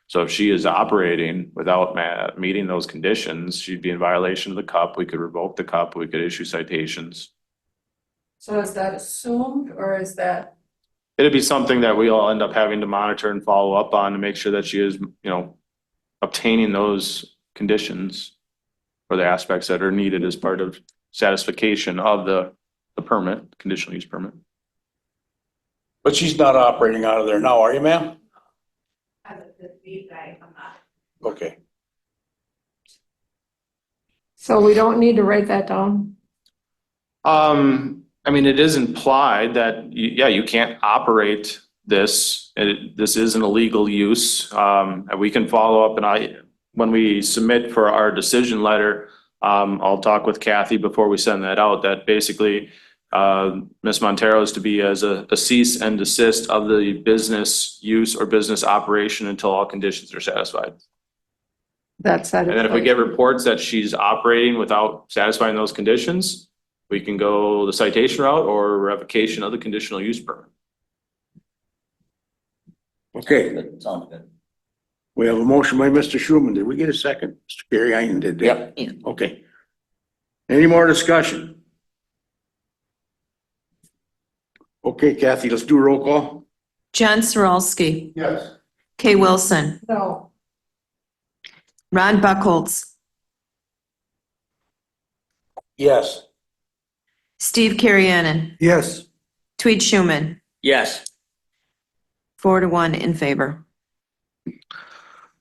So if she is operating without meeting those conditions, she'd be in violation of the CUP. We could revoke the CUP, we could issue citations. So is that assumed or is that? It'd be something that we all end up having to monitor and follow up on to make sure that she is, obtaining those conditions or the aspects that are needed as part of satisfaction of the permit, conditional use permit. But she's not operating out of there now, are you, ma'am? Okay. So we don't need to write that down? I mean, it is implied that, you can't operate this. This is an illegal use. And we can follow up, and when we submit for our decision letter, I'll talk with Kathy before we send that out, that basically Ms. Montero is to be as a cease and desist of the business use or business operation until all conditions are satisfied. That's And then if we get reports that she's operating without satisfying those conditions, we can go the citation route or revocation of the conditional use permit. Okay. We have a motion by Mr. Schuman. Did we get a second? Mr. Gary Heinen did that. Yeah. Okay. Any more discussion? Okay, Kathy, let's do a roll call. John Saralski, Yes. Kay Wilson, No. Ron Buckholz, Yes. Steve Carriennen, Yes. Tweed Schuman, Yes. 4-1 in favor.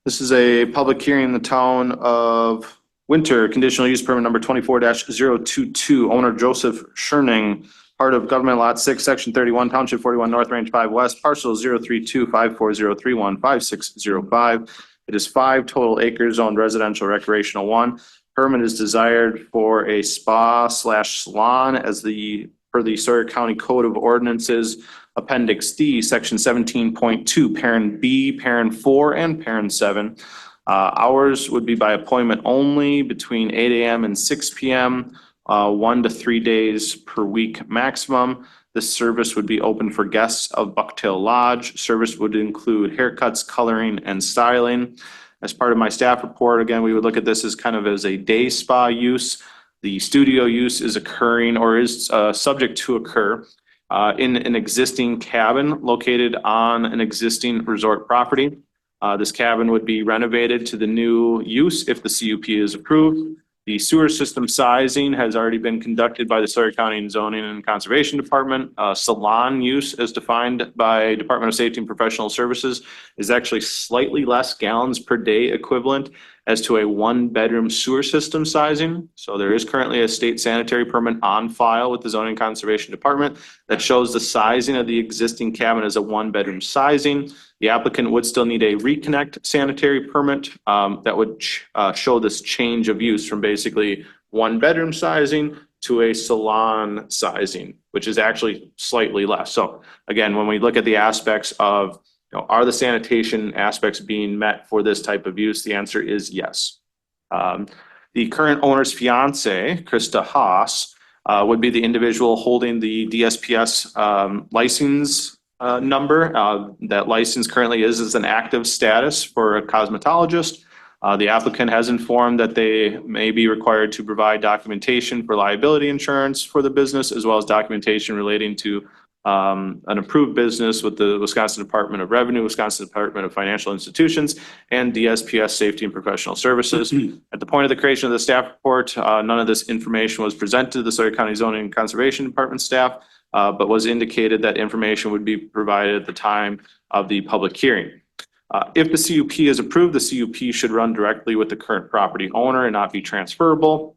This is a public hearing in the town of Winter, conditional use permit number 24-022, owner Joseph Scherning, part of government lot 6, section 31, township 41, north, range 5 west, parcel 032-54031-5605. It is 5 total acres, zoned residential recreational 1. Permit is desired for a spa/salon as per the Sawyer County Code of Ordinances, Appendix D, Section 17.2, Parent B, Parent 4, and Parent 7. Hours would be by appointment only between 8 a.m. and 6 p.m., 1 to 3 days per week maximum. This service would be open for guests of Bucktail Lodge. Service would include haircuts, coloring, and styling. As part of my staff report, again, we would look at this as kind of as a day spa use. The studio use is occurring or is subject to occur in an existing cabin located on an existing resort property. This cabin would be renovated to the new use if the CUP is approved. The sewer system sizing has already been conducted by the Sawyer County Zoning and Conservation Department. Salon use as defined by Department of Safety and Professional Services is actually slightly less gallons per day equivalent as to a 1-bedroom sewer system sizing. So there is currently a state sanitary permit on file with the Zoning and Conservation Department that shows the sizing of the existing cabin as a 1-bedroom sizing. The applicant would still need a reconnect sanitary permit that would show this change of use from basically 1-bedroom sizing to a salon sizing, which is actually slightly less. So again, when we look at the aspects of, are the sanitation aspects being met for this type of use? The answer is yes. The current owner's fiance, Krista Haas, would be the individual holding the DSPS license number. That license currently is an active status for a cosmetologist. The applicant has informed that they may be required to provide documentation for liability insurance for the business, as well as documentation relating to an approved business with the Wisconsin Department of Revenue, Wisconsin Department of Financial Institutions, and DSPS Safety and Professional Services. At the point of the creation of the staff report, none of this information was presented to the Sawyer County Zoning and Conservation Department staff, but was indicated that information would be provided at the time of the public hearing. If the CUP is approved, the CUP should run directly with the current property owner and not be transferable.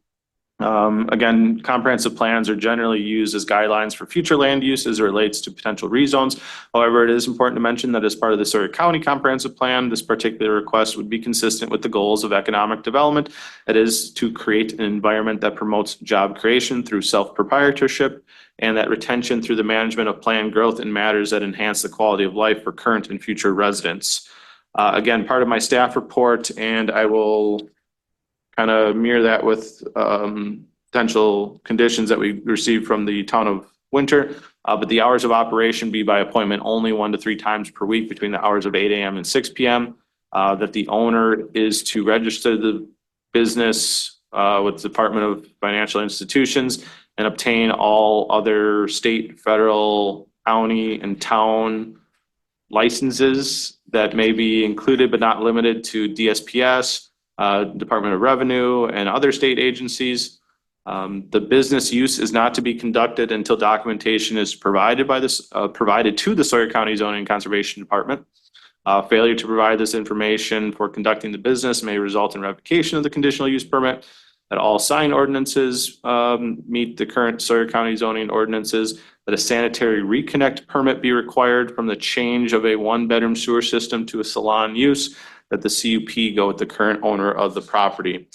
Again, comprehensive plans are generally used as guidelines for future land use as it relates to potential rezones. However, it is important to mention that as part of the Sawyer County Comprehensive Plan, this particular request would be consistent with the goals of economic development. That is to create an environment that promotes job creation through self-proprietorship, and that retention through the management of planned growth in matters that enhance the quality of life for current and future residents. Again, part of my staff report, and I will kind of mirror that with potential conditions that we received from the town of winter. But the hours of operation be by appointment only 1 to 3 times per week between the hours of 8 a.m. and 6 p.m. That the owner is to register the business with the Department of Financial Institutions and obtain all other state, federal, county, and town licenses that may be included but not limited to DSPS, Department of Revenue, and other state agencies. The business use is not to be conducted until documentation is provided to the Sawyer County Zoning and Conservation Department. Failure to provide this information for conducting the business may result in revocation of the conditional use permit. That all sign ordinances meet the current Sawyer County zoning ordinances. That a sanitary reconnect permit be required from the change of a 1-bedroom sewer system to a salon use. That the CUP go with the current owner of the property.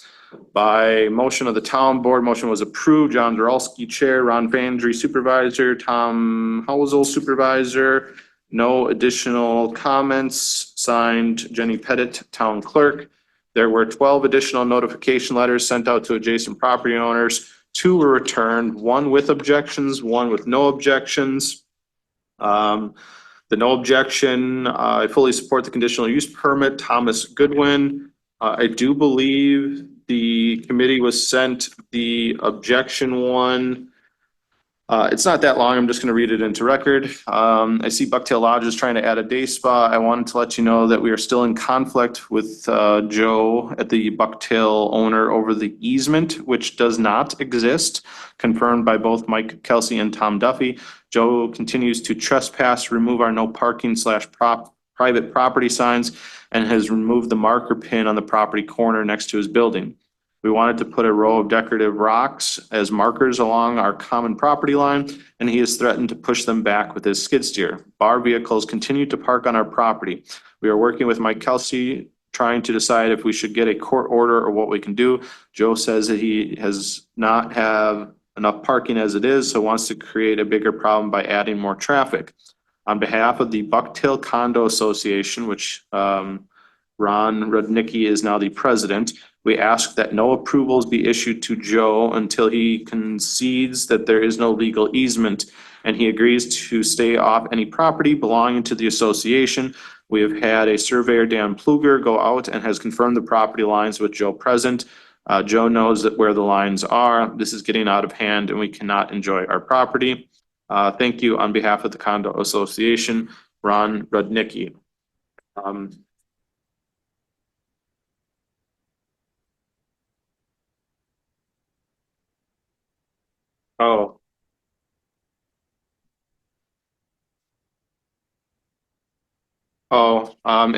By motion of the town board, motion was approved. John Doralski, chair, Ron Vandry, supervisor, Tom Housel, supervisor. No additional comments. Signed, Jenny Pettit, town clerk. There were 12 additional notification letters sent out to adjacent property owners. 2 were returned, 1 with objections, 1 with no objections. The no objection, I fully support the conditional use permit. Thomas Goodwin. I do believe the committee was sent the objection one. It's not that long. I'm just going to read it into record. I see Bucktail Lodge is trying to add a day spa. I wanted to let you know that we are still in conflict with Joe at the Bucktail owner over the easement, which does not exist, confirmed by both Mike Kelsey and Tom Duffy. Joe continues to trespass, remove our no parking / private property signs, and has removed the marker pin on the property corner next to his building. We wanted to put a row of decorative rocks as markers along our common property line, and he has threatened to push them back with his skid steer. Bar vehicles continue to park on our property. We are working with Mike Kelsey, trying to decide if we should get a court order or what we can do. Joe says that he has not have enough parking as it is, so wants to create a bigger problem by adding more traffic. On behalf of the Bucktail Condo Association, which Ron Rudnicki is now the president, we ask that no approvals be issued to Joe until he concedes that there is no legal easement and he agrees to stay off any property belonging to the association. We have had a surveyor, Dan Pluger, go out and has confirmed the property lines with Joe present. Joe knows that where the lines are. This is getting out of hand and we cannot enjoy our property. Thank you on behalf of the Condo Association, Ron Rudnicki.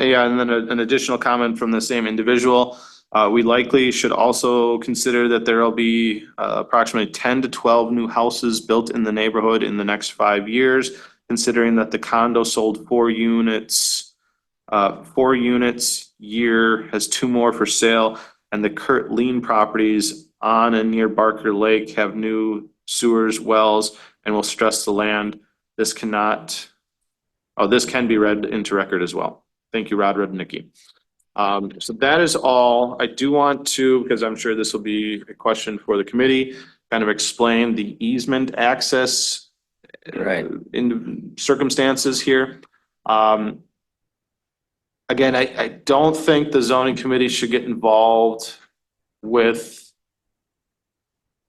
Yeah, and then an additional comment from the same individual. We likely should also consider that there will be approximately 10 to 12 new houses built in the neighborhood in the next 5 years, considering that the condo sold 4 units year, has 2 more for sale, and the Kurt Lean properties on and near Barker Lake have new sewers, wells, and will stress the land. This can be read into record as well. Thank you, Rod Rudnicki. So that is all. I do want to, because I'm sure this will be a question for the committee, kind of explain the easement access in circumstances here. Again, I don't think the zoning committee should get involved with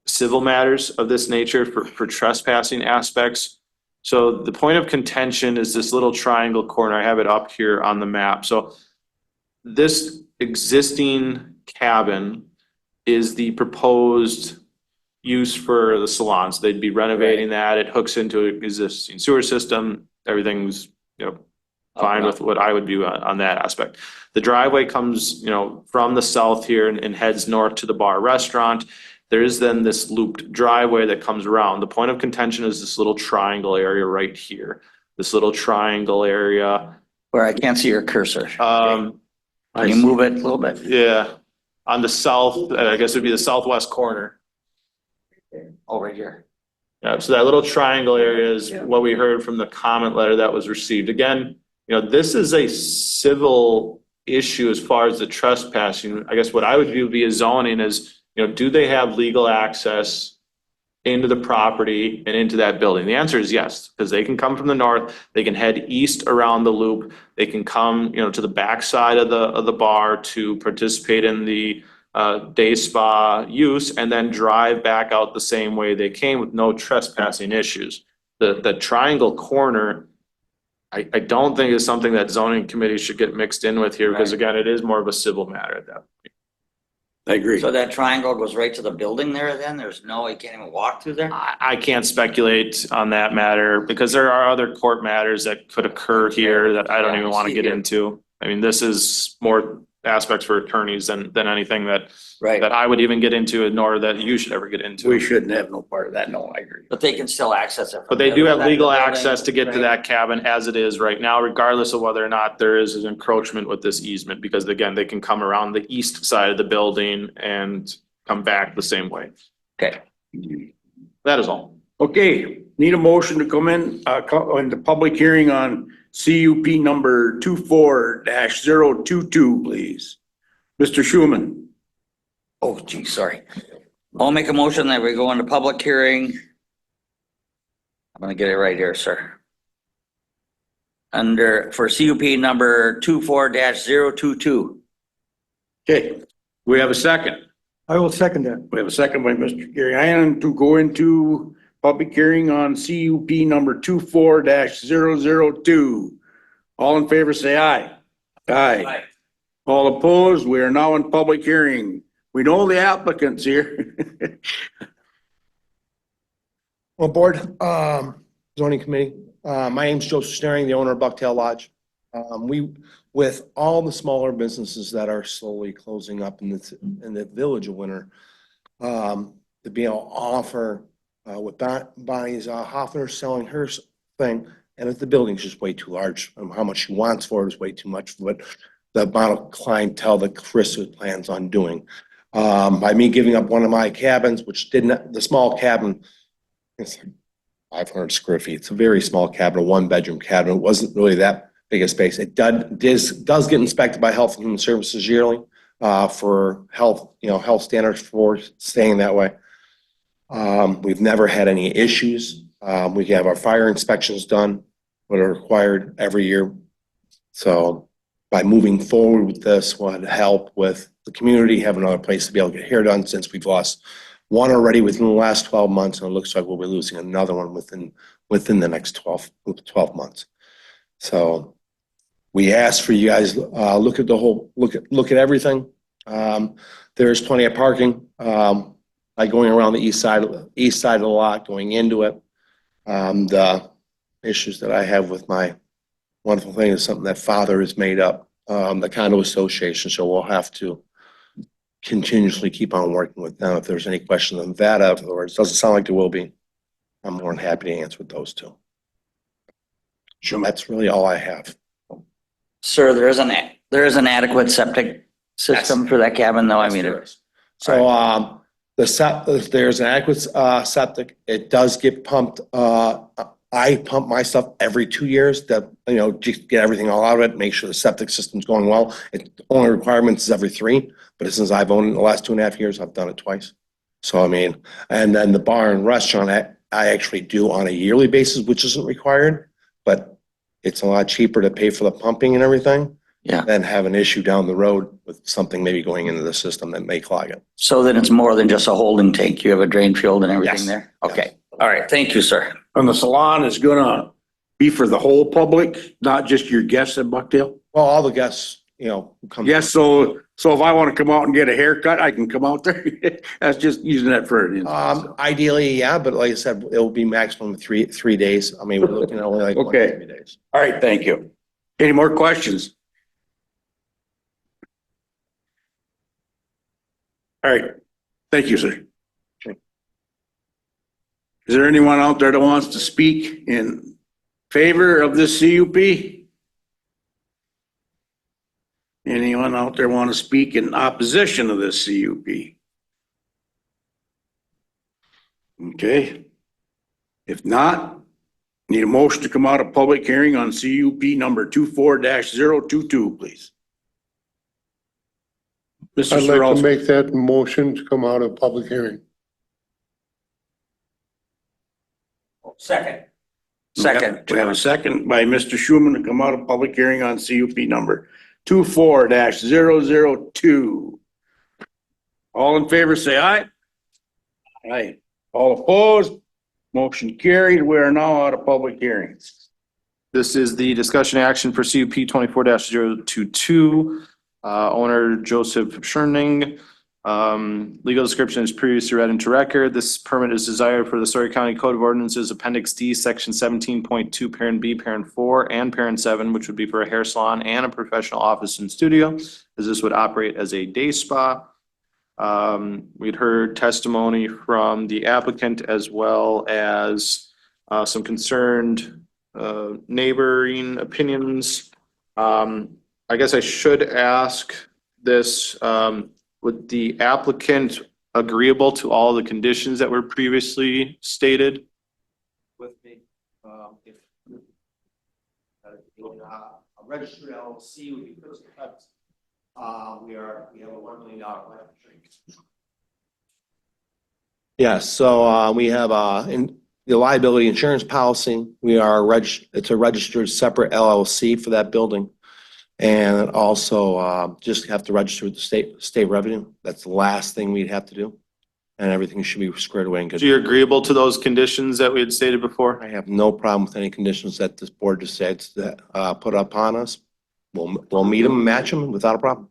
civil matters of this nature for trespassing aspects. So the point of contention is this little triangle corner. I have it up here on the map. So this existing cabin is the proposed use for the salons. They'd be renovating that. It hooks into an existing sewer system. Everything's, fine with what I would view on that aspect. The driveway comes, from the south here and heads north to the bar restaurant. There is then this looped driveway that comes around. The point of contention is this little triangle area right here. This little triangle area. Where I can't see your cursor. Can you move it a little bit? Yeah. On the south, I guess it'd be the southwest corner. Over here. Yeah, so that little triangle area is what we heard from the comment letter that was received. Again, this is a civil issue as far as the trespassing. I guess what I would view via zoning is, do they have legal access into the property and into that building? The answer is yes, because they can come from the north, they can head east around the loop, they can come, to the backside of the bar to participate in the day spa use and then drive back out the same way they came with no trespassing issues. The triangle corner, I don't think is something that zoning committee should get mixed in with here, because again, it is more of a civil matter at that point. I agree. So that triangle goes right to the building there then? You can't even walk through there? I can't speculate on that matter because there are other court matters that could occur here that I don't even want to get into. I mean, this is more aspects for attorneys than anything that Right. I would even get into, nor that you should ever get into. We shouldn't have no part of that. No, I agree. But they can still access it. from But they the do other have side of the legal building, access to get to right? that cabin as it is right now, regardless of whether or not there is an encroachment with this easement, because again, they can come around the east side of the building and come back the same way. Okay. That is all. Okay, need a motion to come in the public hearing on CUP number 24-022, please. Mr. Schuman. Oh, geez, sorry. I'll make a motion that we go into public hearing. I'm gonna get it right here, sir. For CUP number 24-022. Okay, we have a second. I will second that. We have a second by Mr. Gary to go into public hearing on CUP number 24-002. All in favor, say aye. Aye. All opposed, we are now in public hearing. We know the applicants here. Well, board, zoning committee, my name's Joseph Schnaring, the owner of Bucktail Lodge. With all the smaller businesses that are slowly closing up in the village of Winter, to be able to offer, with Bonnie's Hoffner selling her thing, and if the building's just way too large, how much she wants for it is way too much for what the amount of clientele that Chris plans on doing. By me giving up one of my cabins, the small cabin, it's 500 square feet. It's a very small cabin, a 1-bedroom cabin. It wasn't really that big a space. It does get inspected by Health and Human Services yearly, for health standards for staying that way. We've never had any issues. We have our fire inspections done, what are required every year. So by moving forward with this would help with the community, have another place to be able to get hair done, since we've lost one already within the last 12 months, and it looks like we'll be losing another one within the next 12 months. So we ask for you guys, look at everything. There's plenty of parking, like going around the east side of the lot, going into it. The issues that I have with my wonderful thing is something that Father has made up, the condo association, so we'll have to continuously keep on working with them. If there's any question on that, afterwards, doesn't sound like there will be. I'm more than happy to answer those two. Sure, that's really all I have. Sir, there is an adequate septic system for that cabin though? I mean, So, there's an adequate, septic. It does get pumped. I pump my stuff every 2 years just get everything all out of it, make sure the septic system's going well. The only requirements is every 3, but since I've owned it the last 2.5 years, I've done it twice. So, and then the bar and restaurant, I actually do on a yearly basis, which isn't required, but it's a lot cheaper to pay for the pumping and everything. Yeah. Than have an issue down the road with something maybe going into the system that may clog it. so then it's more than just a holding tank. You have a drain field and everything Yes. there? Okay. All right. Thank you, sir. And the salon is gonna be for the whole public, not just your guests at Bucktail? Well, all the guests, who come. Yes, so if I want to come out and get a haircut, I can come out there. That's just using that for an instance. Ideally, yeah, but like I said, it will be maximum three days. We're looking at only like 1 Okay. to 3 days. All right, thank you. Any more questions? All right, thank you, sir. Okay. Is there anyone out there that wants to speak in favor of this CUP? Anyone out there want to speak in opposition of this CUP? Okay. If not, need a motion to come out of public hearing on CUP number 24-022, please. Mr. I'd like to Sarowski. make that motion to come out of public hearing. Second. We have a second by Mr. Schuman to come out of public hearing on CUP number 24-002. All in favor, say aye. Aye. All opposed? Motion carried. We are now out of public hearings. This is the discussion action for CUP 24-022. Owner Joseph Scherning. Legal description is previously read into record. This permit is desired for the Story County Code of Ordinances, Appendix D, Section 17.2, Parent B, Parent 4, and Parent 7, which would be for a hair salon and a professional office and studio, as this would operate as a day spa. We'd heard testimony from the applicant as well as some concerned neighboring opinions. I guess I should ask this, would the applicant agreeable to all the conditions that were previously stated? With me, if a registered LLC would be first cut, we have a $1 million life insurance. Yes, so we have in the liability insurance policy. We are it's a registered separate LLC for that building. And also just have to register with the state revenue. That's the last thing we'd have to do. And everything should be squared away and good. So you're agreeable to those conditions that we had stated before? I have no problem with any conditions that this board decides to put upon us. We'll meet them, match them without a problem.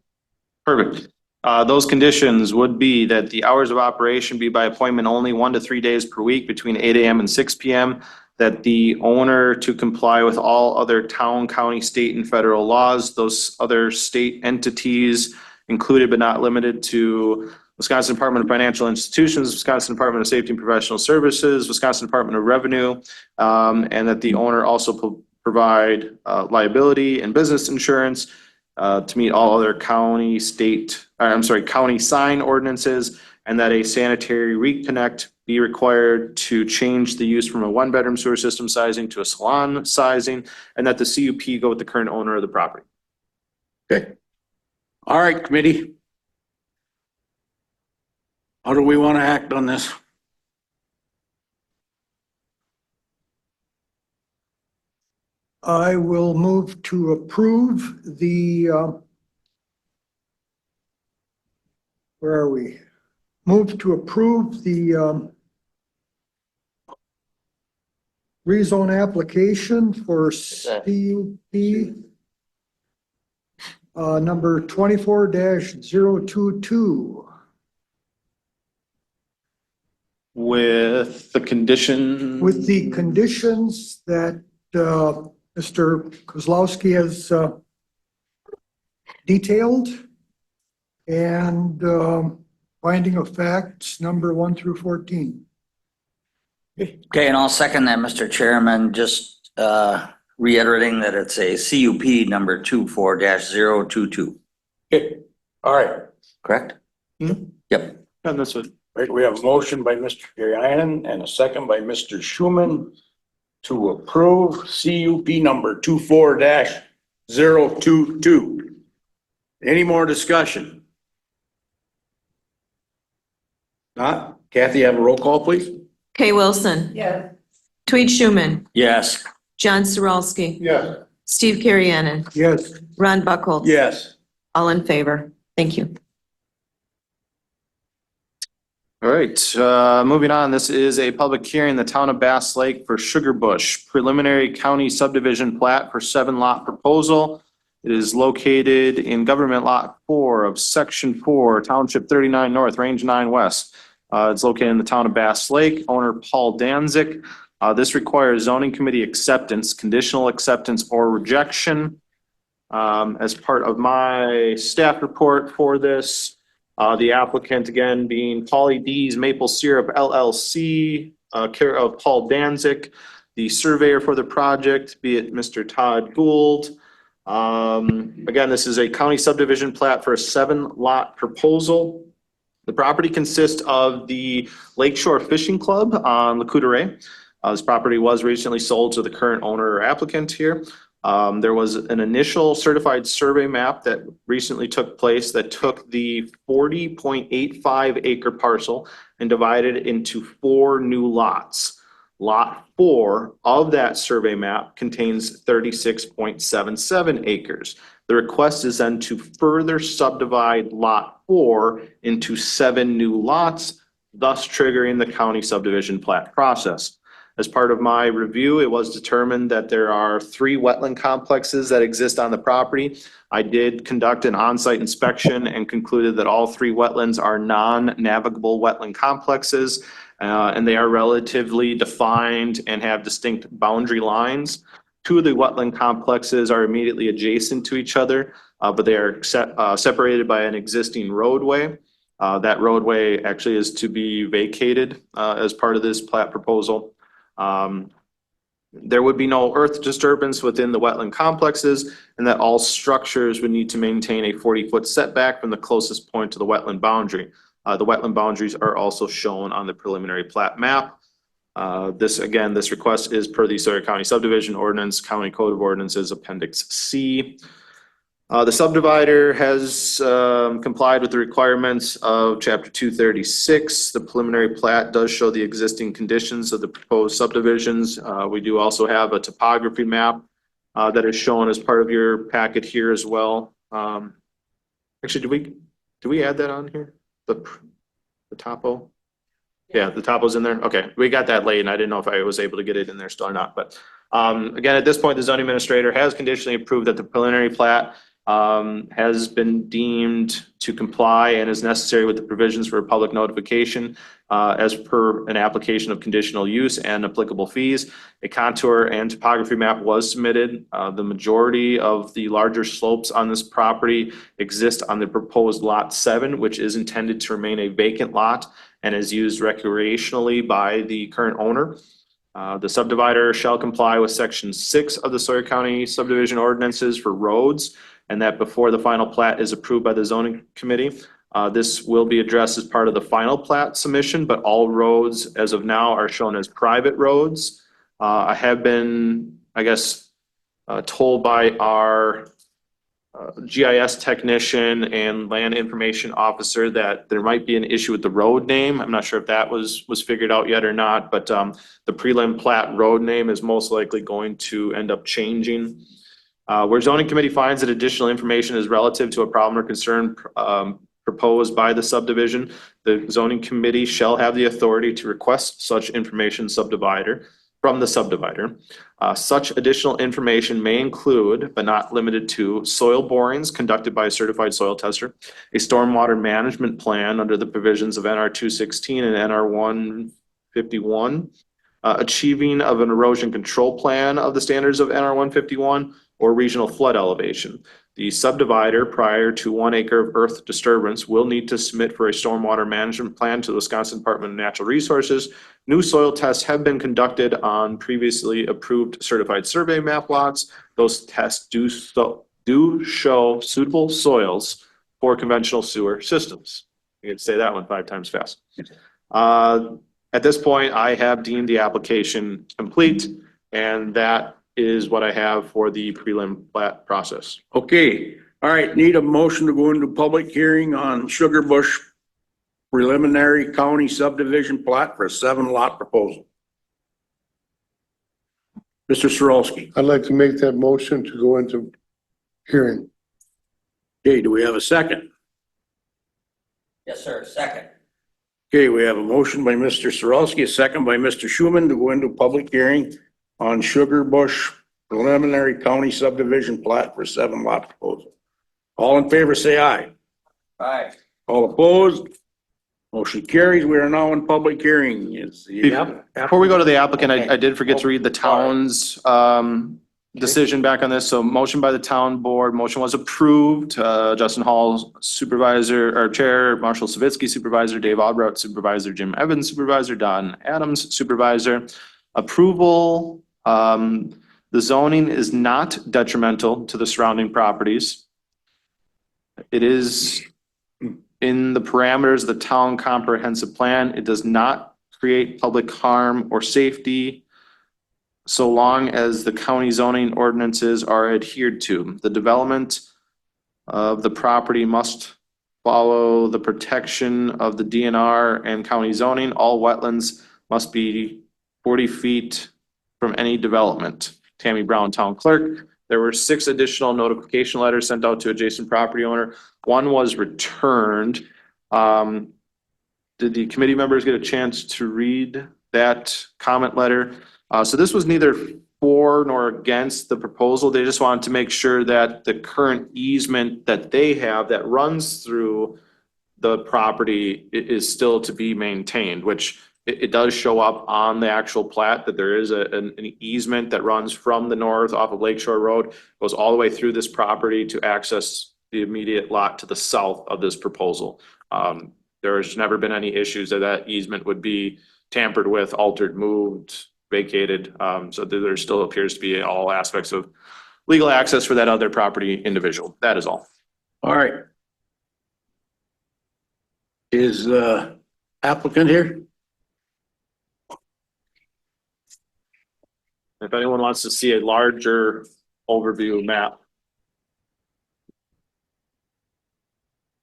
Perfect. Those conditions would be that the hours of operation be by appointment only 1 to 3 days per week between 8 a.m. and 6 p.m. That the owner to comply with all other town, county, state, and federal laws. Those other state entities included but not limited to Wisconsin Department of Financial Institutions, Wisconsin Department of Safety and Professional Services, Wisconsin Department of Revenue, and that the owner also provide liability and business insurance to meet all other county sign ordinances, and that a sanitary reconnect be required to change the use from a 1-bedroom sewer system sizing to a salon sizing, and that the CUP go with the current owner of the property. Okay. All right, committee. How do we want to act on this? I will move to approve the, where are we? Move to approve the rezone application for CUP number 24-022. With the condition? With the conditions that Mr. Kozlowski has detailed, and finding of facts number 1 through 14. Okay, and I'll second that, Mr. Chairman, just reiterating that it's a CUP number 24-022, Okay. All right. correct? Yep. And this would. Right, we have a motion by Mr. Kirianen and a second by Mr. Schuman to approve CUP number 24-022. Any more discussion? Not? Kathy, have a roll call, please? Kay Wilson. Yes. Tweed Schuman. Yes. John Saralski. Yes. Steve Kirianen. Yes. Ron Buckholz. Yes. All in favor. Thank you. All right, moving on. This is a public hearing in the town of Bass Lake for Sugar Bush preliminary county subdivision plat for 7-lot proposal. It is located in government lot 4 of section 4, township 39 north, range 9 west. It's located in the town of Bass Lake. Owner Paul Danzig. This requires zoning committee acceptance, conditional acceptance, or rejection. As part of my staff report for this, the applicant again being Pauly D's Maple Syrup LLC, care of Paul Danzig. The surveyor for the project, be it Mr. Todd Gould. Again, this is a county subdivision plat for a 7-lot proposal. The property consists of the Lakeshore Fishing Club on Lac-Courte. This property was recently sold to the current owner or applicant here. There was an initial certified survey map that recently took place that took the 40.85 acre parcel and divided it into 4 new lots. Lot 4 of that survey map contains 36.77 acres. The request is then to further subdivide Lot 4 into 7 new lots, thus triggering the county subdivision plat process. As part of my review, it was determined that there are 3 wetland complexes that exist on the property. I did conduct an on-site inspection and concluded that all 3 wetlands are non-navigable wetland complexes, and they are relatively defined and have distinct boundary lines. 2 of the wetland complexes are immediately adjacent to each other, but they are separated by an existing roadway. That roadway actually is to be vacated as part of this plat proposal. There would be no earth disturbance within the wetland complexes, and that all structures would need to maintain a 40-foot setback from the closest point to the wetland boundary. The wetland boundaries are also shown on the preliminary plat map. This request is per the Sawyer County Subdivision Ordinance, County Code of Ordinances, Appendix C. The subdivider has complied with the requirements of Chapter 236. The preliminary plat does show the existing conditions of the proposed subdivisions. We do also have a topography map that is shown as part of your packet here as well. Actually, did we add that on here? The topo? Yeah, the topo's in there. Okay, we got that late and I didn't know if I was able to get it in there still or not. But again, at this point, the zoning administrator has conditionally approved that the preliminary plat has been deemed to comply and is necessary with the provisions for public notification as per an application of conditional use and applicable fees. A contour and topography map was submitted. The majority of the larger slopes on this property exist on the proposed Lot 7, which is intended to remain a vacant lot and is used recreationally by the current owner. The subdivider shall comply with Section 6 of the Sawyer County Subdivision Ordinances for roads, and that before the final plat is approved by the zoning committee. This will be addressed as part of the final plat submission, but all roads as of now are shown as private roads. I have been, told by our GIS technician and land information officer that there might be an issue with the road name. I'm not sure if that was figured out yet or not, but the prelim plat road name is most likely going to end up changing. Where zoning committee finds that additional information is relative to a problem or concern proposed by the subdivision, the zoning committee shall have the authority to request such information from the subdivider. Such additional information may include, but not limited to, soil borings conducted by a certified soil tester, a stormwater management plan under the provisions of NR 216 and NR 151, achieving of an erosion control plan of the standards of NR 151, or regional flood elevation. The subdivider, prior to 1 acre of earth disturbance, will need to submit for a stormwater management plan to the Wisconsin Department of Natural Resources. New soil tests have been conducted on previously approved certified survey map lots. Those tests do show suitable soils for conventional sewer systems. You can say that one 5 times fast. At this point, I have deemed the application complete, and that is what I have for the prelim plat process. Okay, all right, need a motion to go into public hearing on Sugar Bush preliminary county subdivision plat for a 7-lot proposal. Mr. Sorolski. I'd like to make that motion to go into hearing. Okay, do we have a second? Yes, sir. Second. Okay, we have a motion by Mr. Sorolski, a second by Mr. Schuman to go into public hearing on Sugar Bush preliminary county subdivision plat for 7-lot proposal. All in favor, say aye. Aye. All opposed? Motion carries. We are now in public hearing. Before we go to the applicant, I did forget to read the town's decision back on this. So motion by the town board, motion was approved. Justin Hall, supervisor, or chair, Marshall Savitsky, supervisor, Dave Albright, supervisor, Jim Evans, supervisor, Don Adams, supervisor. Approval, the zoning is not detrimental to the surrounding properties. It is in the parameters of the town comprehensive plan. It does not create public harm or safety so long as the county zoning ordinances are adhered to. The development of the property must follow the protection of the DNR and county zoning. All wetlands must be 40 feet from any development. Tammy Brown, Town Clerk. There were 6 additional notification letters sent out to adjacent property owner. One was returned. Did the committee members get a chance to read that comment letter? So this was neither for nor against the proposal. They just wanted to make sure that the current easement that they have that runs through the property is still to be maintained, which it does show up on the actual plat that there is an easement that runs from the north off of Lakeshore Road, goes all the way through this property to access the immediate lot to the south of this proposal. There has never been any issues that easement would be tampered with, altered, moved, vacated. So there still appears to be all aspects of legal access for that other property individual. That is all. All right. Is the applicant here? If anyone wants to see a larger overview map.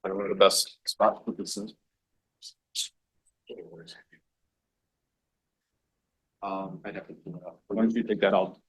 I don't know the best spot for this is. I'd have to pull it up. Why don't you take that out?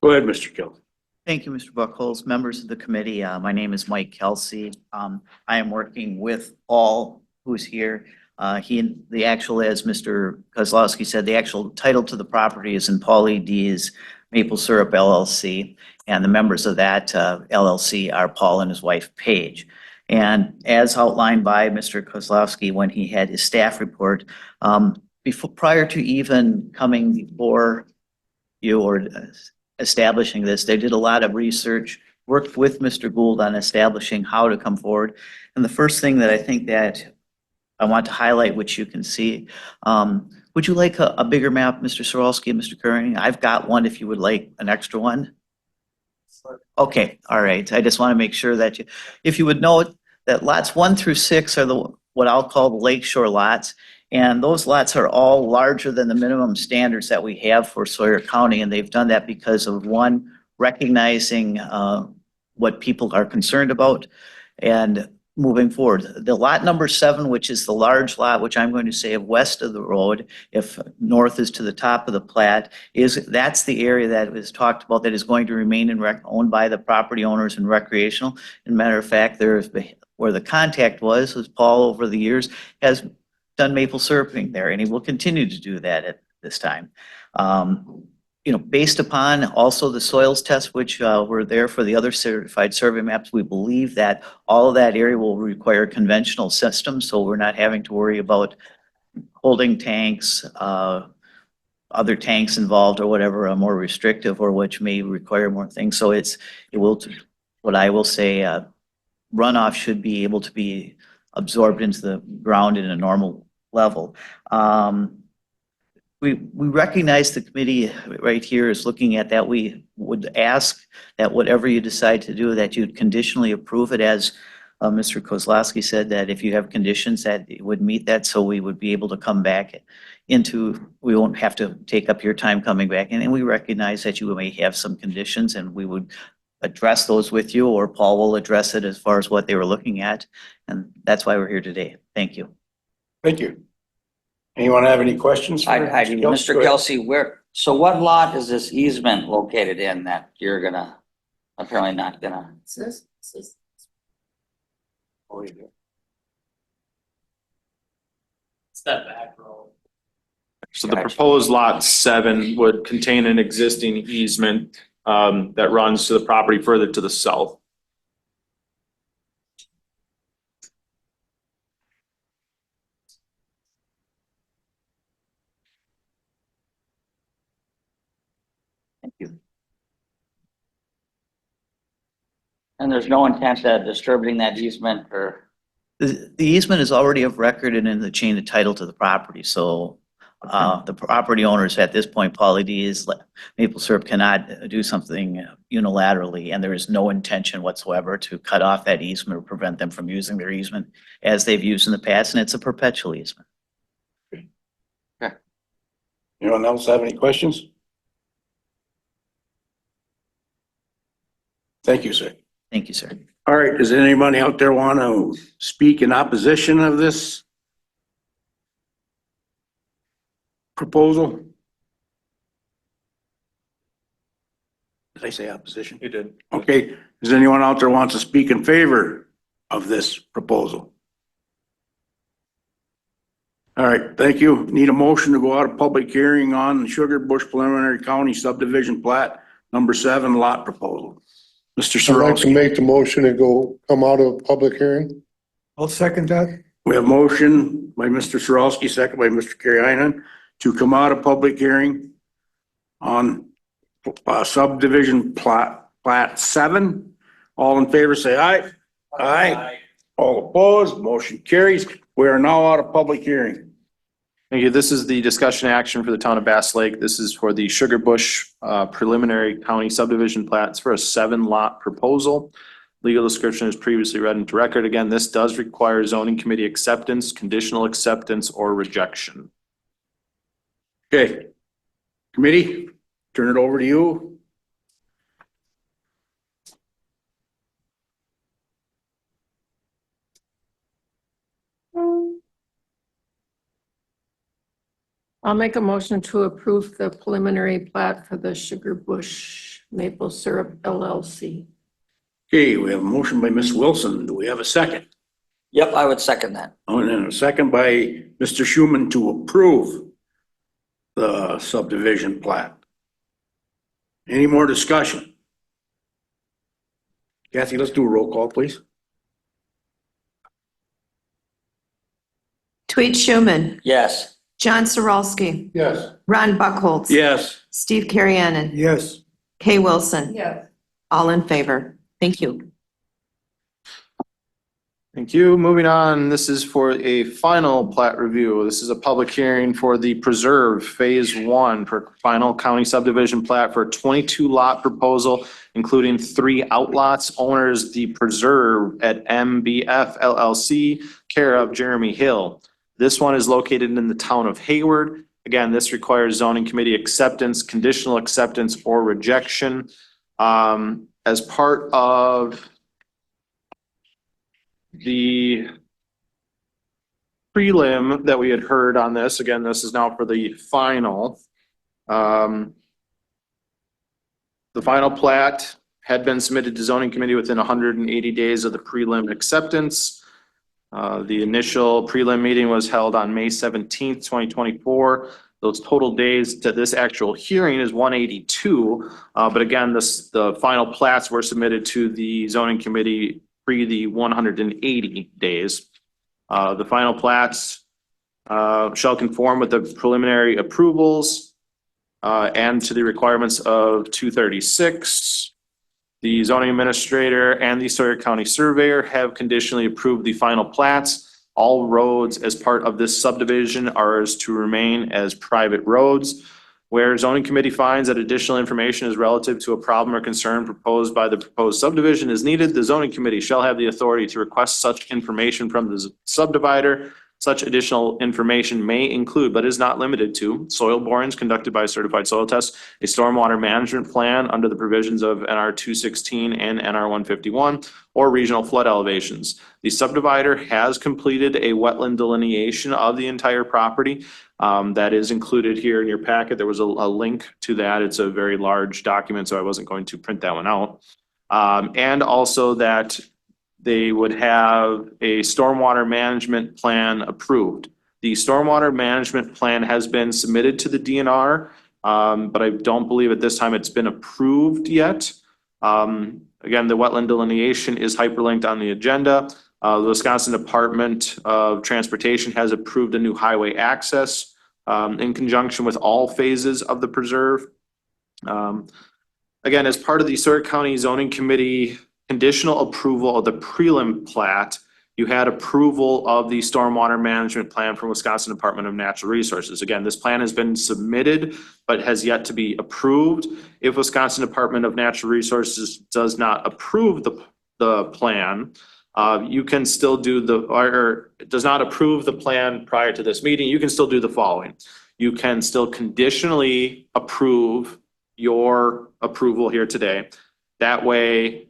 Go ahead, Mr. Kelly. Thank you, Mr. Buckholz. Members of the committee, my name is Mike Kelsey. I am working with Paul, who's here. The actual, as Mr. Kozlowski said, the actual title to the property is in Paulie D's Maple Syrup LLC. And the members of that LLC are Paul and his wife Paige. And as outlined by Mr. Kozlowski when he had his staff report, prior to even coming before you or establishing this, they did a lot of research, worked with Mr. Gould on establishing how to come forward. And the first thing that I think that I want to highlight, which you can see, would you like a bigger map, Mr. Sorolski and Mr. Kearney? I've got one if you would like an extra one. Okay, all right. I just want to make sure that if you would note that lots 1 through 6 are what I'll call the lakeshore lots. And those lots are all larger than the minimum standards that we have for Sawyer County. And they've done that because of one, recognizing what people are concerned about and moving forward. The lot number 7, which is the large lot, which I'm going to say west of the road, if north is to the top of the plat, that's the area that was talked about that is going to remain owned by the property owners and recreational. As a matter of fact, where the contact was Paul over the years has done maple syruping there, and he will continue to do that at this time. Based upon also the soils tests, which were there for the other certified survey maps, we believe that all of that area will require conventional systems, so we're not having to worry about holding tanks, other tanks involved or whatever are more restrictive or which may require more things. So what I will say, runoff should be able to be absorbed into the ground in a normal level. We recognize the committee right here is looking at that. We would ask that whatever you decide to do, that you'd conditionally approve it, as Mr. Kozlowski said, that if you have conditions that it would meet that, so we would be able to come back we won't have to take up your time coming back. And we recognize that you may have some conditions, and we would address those with you, or Paul will address it as far as what they were looking at. And that's why we're here today. Thank you. Thank you. Anyone have any questions? for I do. Go Mr. ahead. Kelsey, what lot is this easement located in that you're apparently not gonna? It's that back row. So the proposed lot 7 would contain an existing easement that runs to the property further to the south. Thank you. And there's no intent of disturbing that easement or? The easement is already of record and in the chain of title to the property, so the property owners at this point, Paulie D's Maple Syrup, cannot do something unilaterally, and there is no intention whatsoever to cut off that easement or prevent them from using their easement as they've used in the past, and it's a perpetual easement. Anyone else have any questions? Thank you, sir. Thank you, sir. All right, does anybody out there want to speak in opposition of this? proposal? Did I say opposition? You did. Okay, is there anyone out there wants to speak in favor of this proposal? All right, thank you. Need a motion to go out of public hearing on Sugar Bush Preliminary County Subdivision Plat number 7 lot proposal. Mr. I'd like to Sorowski. make the motion to come out of public hearing. I'll second that. We have motion by Mr. Sorowski, second by Mr. Carrianen, to come out of public hearing on subdivision plat 7. All in favor, say aye. Aye. All opposed, motion carries. We are now out of public hearing. Thank you. This is the discussion action for the town of Bass Lake. This is for the Sugar Bush preliminary county subdivision plats for a 7 lot proposal. Legal description is previously read into record. Again, this does require zoning committee acceptance, conditional acceptance, or rejection. Okay. Committee, turn it over to you. I'll make a motion to approve the preliminary plat for the Sugar Bush Maple Syrup LLC. Okay, we have a motion by Ms. Wilson. Do we have a second? Yep, I would second that. Oh, and then a second by Mr. Schuman to approve the subdivision plat. Any more discussion? Kathy, let's do a roll call, please. Tweet Schuman, Yes. John Saralski, Yes. Ron Buckholz. Yes. Steve Carrianen, Yes. Kay Wilson, Yes. all in favor. Thank you. Thank you. Moving on, this is for a final plat review. This is a public hearing for the Preserve Phase 1 for final county subdivision plat for a 22 lot proposal, including 3 outlots. Owners, the Preserve at MBF LLC, care of Jeremy Hill. This one is located in the town of Hayward. Again, this requires zoning committee acceptance, conditional acceptance, or rejection. As part of the prelim that we had heard on this, again, this is now for the final. The final plat had been submitted to zoning committee within 180 days of the prelim acceptance. The initial prelim meeting was held on May 17th, 2024. Those total days to this actual hearing is 182. But again, the final plats were submitted to the zoning committee pre the 180 days. The final plats shall conform with the preliminary approvals and to the requirements of 236. The zoning administrator and the Sawyer County surveyor have conditionally approved the final plats. All roads as part of this subdivision are to remain as private roads. Where zoning committee finds that additional information is relative to a problem or concern proposed by the proposed subdivision is needed, the zoning committee shall have the authority to request such information from the subdivider. Such additional information may include, but is not limited to, soil borings conducted by a certified soil test, a stormwater management plan under the provisions of NR 216 and NR 151, or regional flood elevations. The subdivider has completed a wetland delineation of the entire property. That is included here in your packet. There was a link to that. It's a very large document, so I wasn't going to print that one out. And also that they would have a stormwater management plan approved. The stormwater management plan has been submitted to the DNR, but I don't believe at this time it's been approved yet. Again, the wetland delineation is hyperlinked on the agenda. The Wisconsin Department of Transportation has approved a new highway access in conjunction with all phases of the preserve. Again, as part of the Sawyer County Zoning Committee conditional approval of the prelim plat, you had approval of the stormwater management plan from Wisconsin Department of Natural Resources. Again, this plan has been submitted, but has yet to be approved. If Wisconsin Department of Natural Resources does not approve the plan, you can still do or does not approve the plan prior to this meeting, you can still do the following. You can still conditionally approve your approval here today. That way,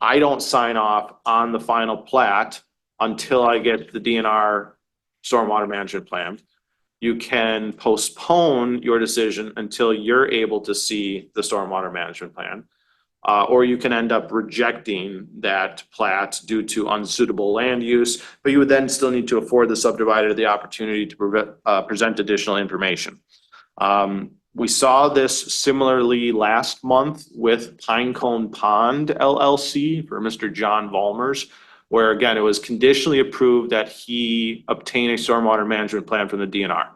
I don't sign off on the final plat until I get the DNR stormwater management plan. you can postpone your decision until you're able to see the stormwater management plan. Or you can end up rejecting that plat due to unsuitable land use, but you would then still need to afford the subdivider the opportunity to present additional information. We saw this similarly last month with Pinecone Pond LLC for Mr. John Volmers, where again, it was conditionally approved that he obtain a stormwater management plan from the DNR.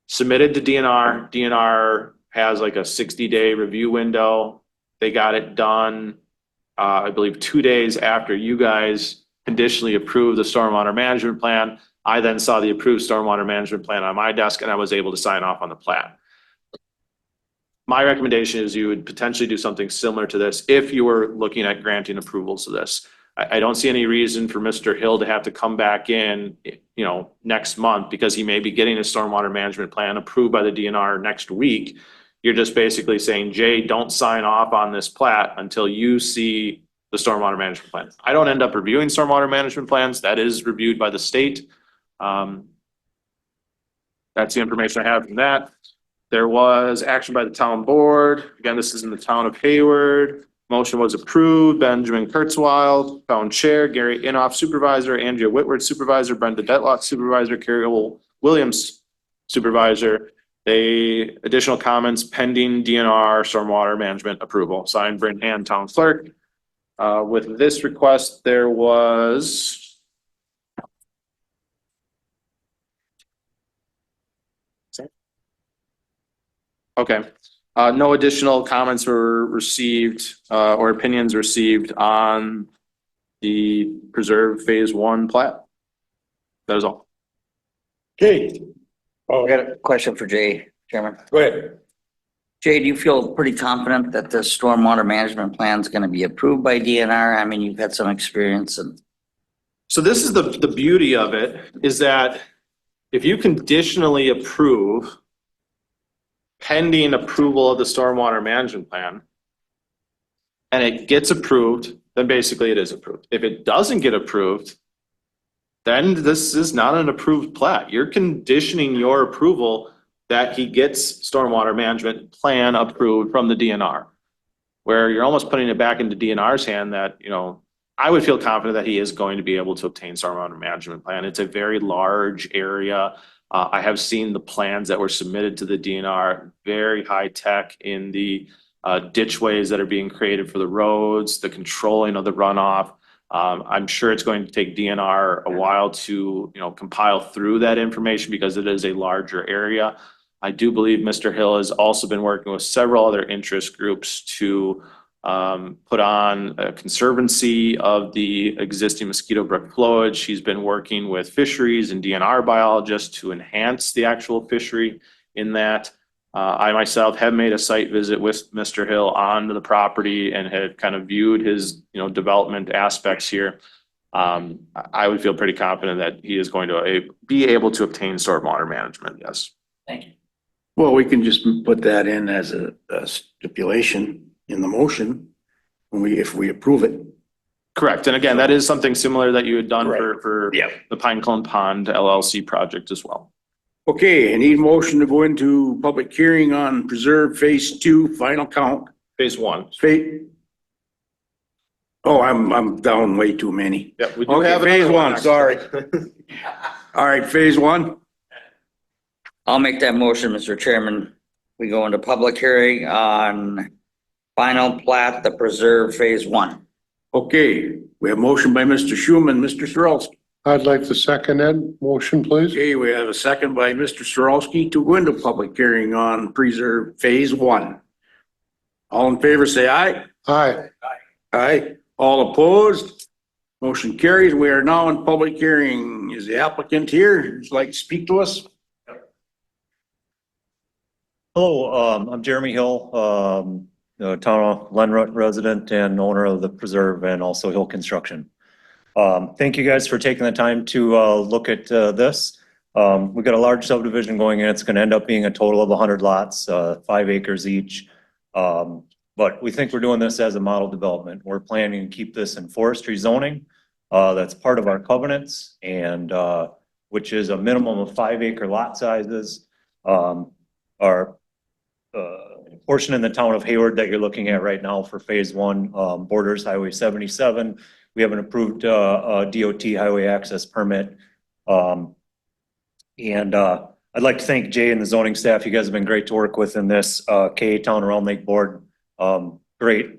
Submitted to DNR, DNR has like a 60-day review window. They got it done, I believe 2 days after you guys conditionally approved the stormwater management plan. I then saw the approved stormwater management plan on my desk and I was able to sign off on the plat. My recommendation is you would potentially do something similar to this if you were looking at granting approvals to this. I don't see any reason for Mr. Hill to have to come back in, next month because he may be getting a stormwater management plan approved by the DNR next week. You're just basically saying, Jay, don't sign off on this plat until you see the stormwater management plan. I don't end up reviewing stormwater management plans. That is reviewed by the state. That's the information I have from that. There was action by the town board. Again, this is in the town of Hayward. Motion was approved. Benjamin Kurzweil, town chair, Gary Inhofe, supervisor, Andrea Whitworth, supervisor, Brenda Detlock, supervisor, Carrie Williams, supervisor. Additional comments pending DNR stormwater management approval. Signed, Brent Hand, town clerk. With this request, there was okay. No additional comments were received or opinions received on the preserve phase 1 plat. That is all. Okay, I got a question for Jay, Chairman. go ahead. Jay, do you feel pretty confident that the stormwater management plan is going to be approved by DNR? I mean, you've had some experience and. So this is the beauty of it is that if you conditionally approve pending approval of the stormwater management plan and it gets approved, then basically it is approved. If it doesn't get approved, then this is not an approved plat. You're conditioning your approval that he gets stormwater management plan approved from the DNR, where you're almost putting it back into DNR's hand that, I would feel confident that he is going to be able to obtain stormwater management plan. It's a very large area. I have seen the plans that were submitted to the DNR, very high tech in the ditchways that are being created for the roads, the controlling of the runoff. I'm sure it's going to take DNR a while to, compile through that information because it is a larger area. I do believe Mr. Hill has also been working with several other interest groups to put on a conservancy of the existing Mosquito Brook flowage. He's been working with fisheries and DNR biologists to enhance the actual fishery in that. I myself have made a site visit with Mr. Hill onto the property and had kind of viewed his, development aspects here. I would feel pretty confident that he is going to be able to obtain stormwater management. Yes. Thank you. Well, we can just put that in as a stipulation in the motion if we approve it. Correct. And again, that is something similar that you had done Right. for Yep. the Pinecone Pond LLC project as well. Okay, I need a motion to go into public hearing on preserve phase 2 final count. Phase 1. Oh, I'm down way too many. Yeah, we do Okay, have phase another 1, next. sorry. All right, phase 1. I'll make that motion, Mr. Chairman. We go into public hearing on final plat, the preserve phase 1. Okay, we have motion by Mr. Schuman, Mr. Sorrelski. I'd like to second that motion, please. Okay, we have a second by Mr. Sorrelski to go into public hearing on preserve phase 1. All in favor, say aye. Aye. Aye. All opposed? Motion carries. We are now in public hearing. Is the applicant here? Would you like to speak to us? Hello, I'm Jeremy Hill, the town of Lenroot resident and owner of the preserve and also Hill Construction. Thank you guys for taking the time to look at this. We've got a large subdivision going in. It's going to end up being a total of 100 lots, 5 acres each. But we think we're doing this as a model development. We're planning to keep this in forestry zoning. That's part of our covenants. And which is a minimum of 5-acre lot sizes. Our portion in the town of Hayward that you're looking at right now for phase one borders Highway 77. We have an approved DOT highway access permit. I'd like to thank Jay and the zoning staff. You guys have been great to work with in this. KA Town Round Lake Board, great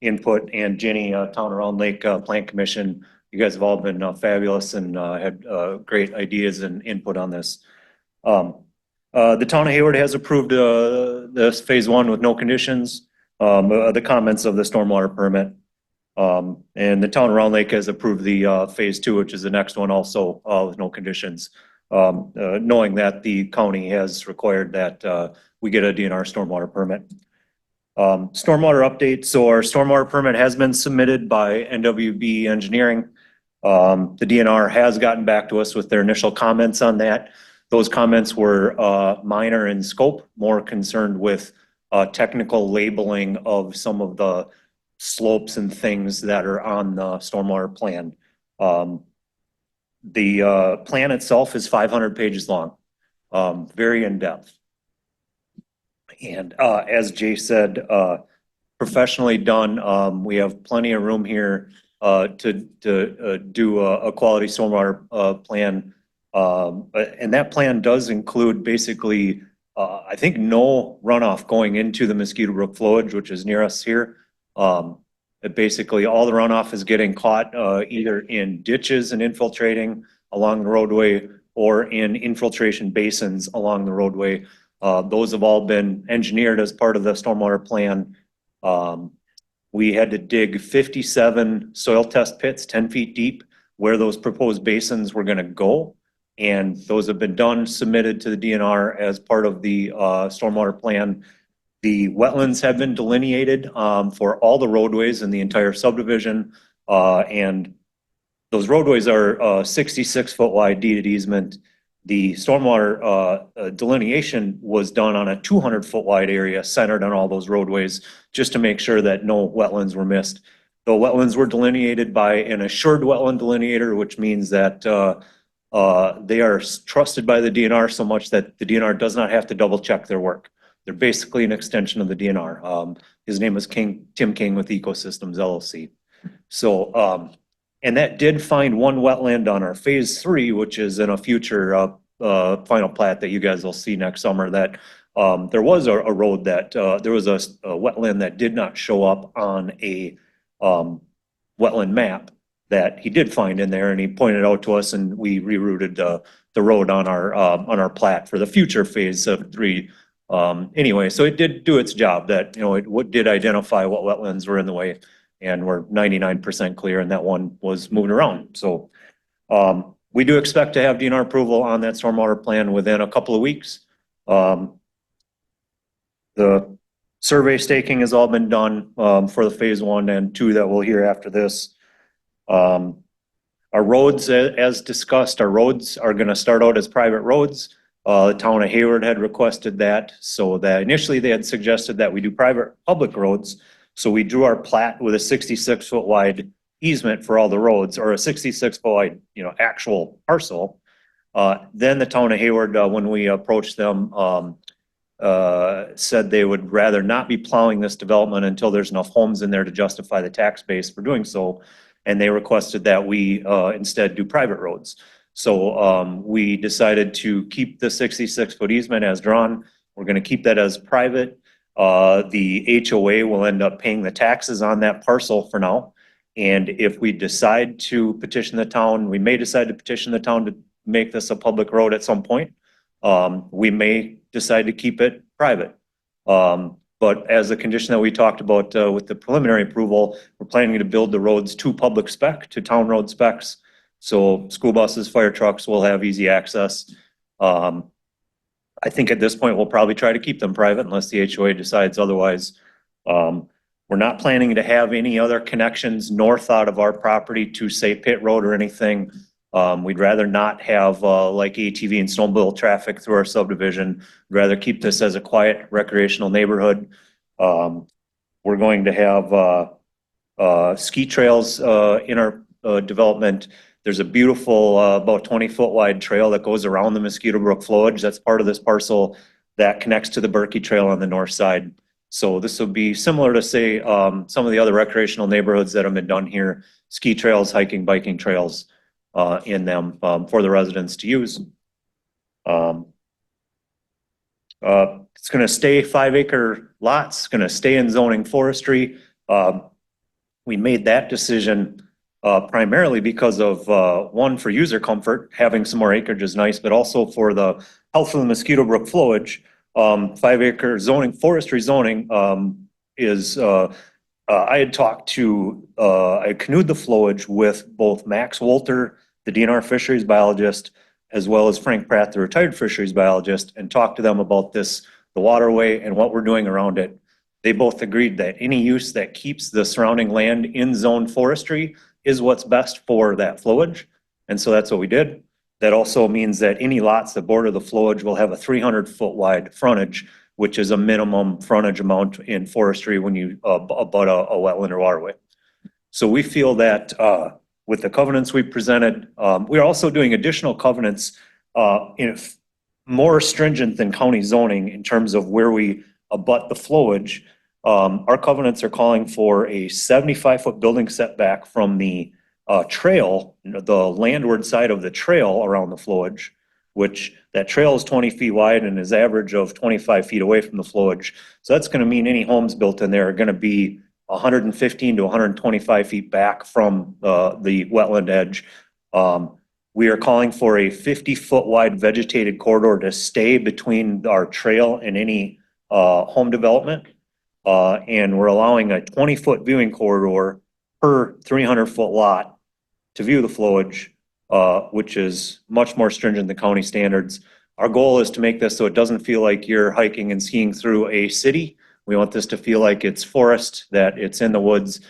input, and Jenny, Town Round Lake Plan Commission. You guys have all been fabulous and had great ideas and input on this. The town of Hayward has approved this phase one with no conditions, the comments of the stormwater permit. And the town of Round Lake has approved the phase two, which is the next one also with no conditions. Knowing that the county has required that we get a DNR stormwater permit. Stormwater update. So our stormwater permit has been submitted by NWB Engineering. The DNR has gotten back to us with their initial comments on that. Those comments were minor in scope, more concerned with technical labeling of some of the slopes and things that are on the stormwater plan. The plan itself is 500 pages long, very in-depth. And as Jay said, professionally done. We have plenty of room here to do a quality stormwater plan. And that plan does include basically, I think, no runoff going into the Mosquito Brook flowage, which is near us here. Basically, all the runoff is getting caught either in ditches and infiltrating along the roadway or in infiltration basins along the roadway. Those have all been engineered as part of the stormwater plan. We had to dig 57 soil test pits 10 feet deep where those proposed basins were going to go. And those have been done, submitted to the DNR as part of the stormwater plan. The wetlands have been delineated for all the roadways in the entire subdivision. And those roadways are 66-foot wide deeded easement. The stormwater delineation was done on a 200-foot wide area centered on all those roadways just to make sure that no wetlands were missed. The wetlands were delineated by an assured wetland delineator, which means that they are trusted by the DNR so much that the DNR does not have to double check their work. They're basically an extension of the DNR. His name is Tim King with Ecosystems LLC. So, and that did find one wetland on our phase 3, which is in a future final plat that you guys will see next summer, that there was a road that, there was a wetland that did not show up on a wetland map that he did find in there, and he pointed out to us, and we rerouted the road on our plat for the future phase of 3. Anyway, so it did do its job, that, you know, it did identify what wetlands were in the way, and we're 99% clear, and that one was moving around. So we do expect to have DNR approval on that stormwater plan within a couple of weeks. The survey staking has all been done for the phase 1 and 2 that we'll hear after this. Our roads, as discussed, our roads are going to start out as private roads. The town of Hayward had requested that, so that initially they had suggested that we do public roads. So we drew our plat with a 66-foot wide easement for all the roads, or a 66-foot wide, you know, actual parcel. Then the town of Hayward, when we approached them, said they would rather not be plowing this development until there's enough homes in there to justify the tax base for doing so. And they requested that we instead do private roads. So we decided to keep the 66-foot easement as drawn. We're going to keep that as private. The HOA will end up paying the taxes on that parcel for now. And if we decide to petition the town, we may decide to petition the town to make this a public road at some point. We may decide to keep it private. But as a condition that we talked about with the preliminary approval, we're planning to build the roads to public spec, to town road specs. So school buses, fire trucks will have easy access. I think at this point, we'll probably try to keep them private unless the HOA decides otherwise. We're not planning to have any other connections north out of our property to, say, Pitt Road or anything. We'd rather not have like ATV and snowmobile traffic through our subdivision. We'd rather keep this as a quiet recreational neighborhood. We're going to have ski trails in our development. There's a beautiful, about 20-foot wide trail that goes around the Mosquito Brook flowage. That's part of this parcel that connects to the Berkey Trail on the north side. So this will be similar to, say, some of the other recreational neighborhoods that have been done here, ski trails, hiking, biking trails in them for the residents to use. It's going to stay 5-acre lots, going to stay in zoning forestry. We made that decision primarily because of, one, for user comfort, having some more acreage is nice, but also for the health of the Mosquito Brook flowage. 5-acre zoning, forestry zoning is, I had talked to, I canoed the flowage with both Max Wolter, the DNR fisheries biologist, as well as Frank Pratt, the retired fisheries biologist, and talked to them about this, the waterway and what we're doing around it. They both agreed that any use that keeps the surrounding land in zone forestry is what's best for that flowage. And so that's what we did. That also means that any lots that border the flowage will have a 300-foot wide frontage, which is a minimum frontage amount in forestry when you abut a wetland or waterway. So we feel that with the covenants we presented, we're also doing additional covenants more stringent than county zoning in terms of where we abut the flowage. Our covenants are calling for a 75-foot building setback from the trail, the landward side of the trail around the flowage, which that trail is 20 feet wide and is average of 25 feet away from the flowage. So that's going to mean any homes built in there are going to be 115 to 125 feet back from the wetland edge. We are calling for a 50-foot wide vegetated corridor to stay between our trail and any home development. And we're allowing a 20-foot viewing corridor per 300-foot lot to view the flowage, which is much more stringent than county standards. Our goal is to make this so it doesn't feel like you're hiking and skiing through a city. We want this to feel like it's forest, that it's in the woods.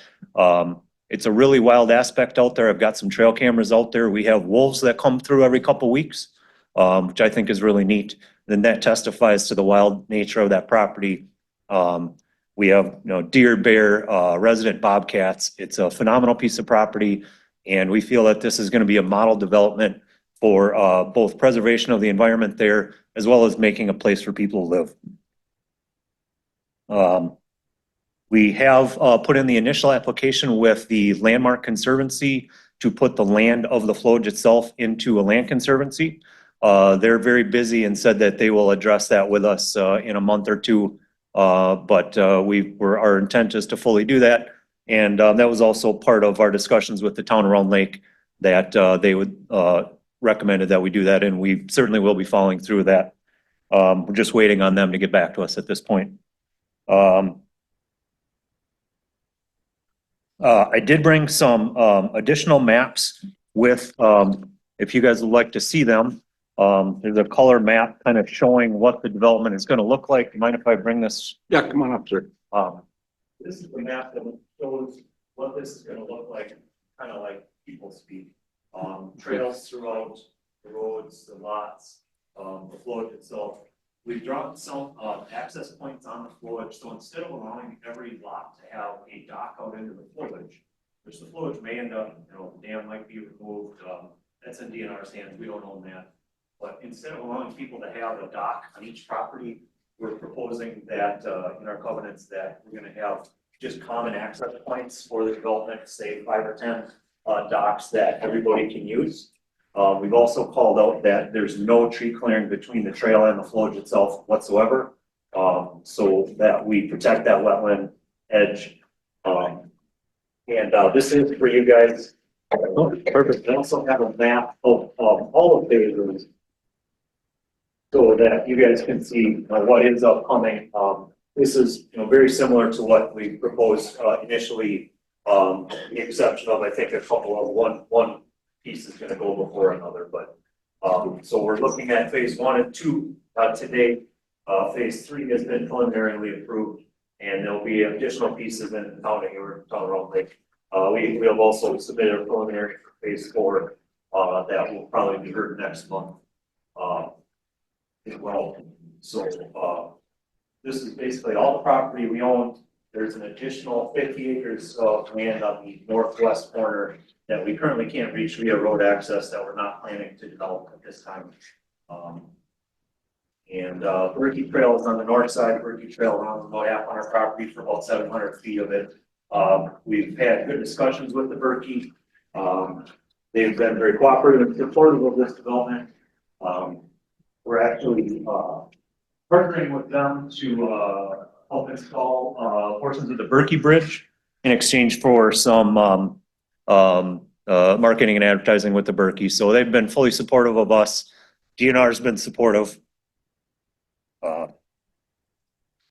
It's a really wild aspect out there. I've got some trail cameras out there. We have wolves that come through every couple weeks, which I think is really neat. Then that testifies to the wild nature of that property. We have, deer, bear, resident bobcats. It's a phenomenal piece of property. And we feel that this is going to be a model development for both preservation of the environment there, as well as making a place for people to live. We have put in the initial application with the Landmark Conservancy to put the land of the flowage itself into a land conservancy. They're very busy and said that they will address that with us in a month or two. But our intent is to fully do that. And that was also part of our discussions with the town of Round Lake, that they would recommended that we do that, and we certainly will be following through with that. We're just waiting on them to get back to us at this point. I did bring some additional maps with, if you guys would like to see them. There's a color map kind of showing what the development is going to look like. You mind if I bring this? Yeah, come on up, sir. This is the map that shows what this is going to look like, kind of like people speak. Trails throughout the roads, the lots, the flowage itself. We've drawn some access points on the flowage, so instead of allowing every lot to have a dock out into the flowage, which the flowage may end up, the dam might be removed. That's in DNR's hands. We don't own that. But instead of allowing people to have a dock on each property, we're proposing that in our covenants that we're going to have just common access points for the development, say 5 or 10 docks that everybody can use. We've also called out that there's no tree clearing between the trail and the flowage itself whatsoever, so that we protect that wetland edge. This is for you guys. Perfect. I also have a map of all of phases, so that you guys can see what is upcoming. This is very similar to what we proposed initially, the exception of I think a couple of one piece is going to go before another. But so we're looking at phase 1 and 2 today. Phase 3 has been preliminarily approved, and there'll be additional pieces in town of Round Lake. We have also submitted a preliminary for phase 4 that will probably be heard next month as well. So this is basically all the property we own there's an additional 50 acres of land on the northwest corner that we currently can't reach via road access that we're not planning to develop at this time. And Berkey Trail is on the north side. Berkey Trail runs about half on our property for about 700 feet of it. We've had good discussions with the Berkey. They've been very cooperative and supportive of this development. We're actually partnering with them to help install portions of the Berkey Bridge in exchange for some marketing and advertising with the Berkey. So they've been fully supportive of us. DNR has been supportive.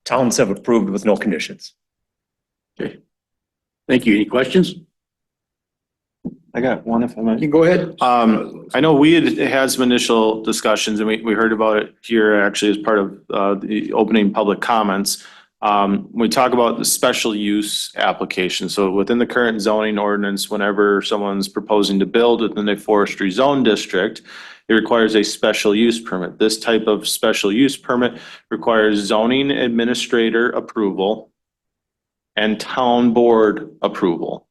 Towns have approved with no conditions. Okay. Thank you. Any questions? I got one if I might. You go ahead. I know we had some initial discussions and we heard about it here actually as part of the opening public comments. We talk about the special use application. So within the current zoning ordinance, whenever someone's proposing to build within a forestry zone district, it requires a special use permit. This type of special use permit requires zoning administrator approval and town board approval.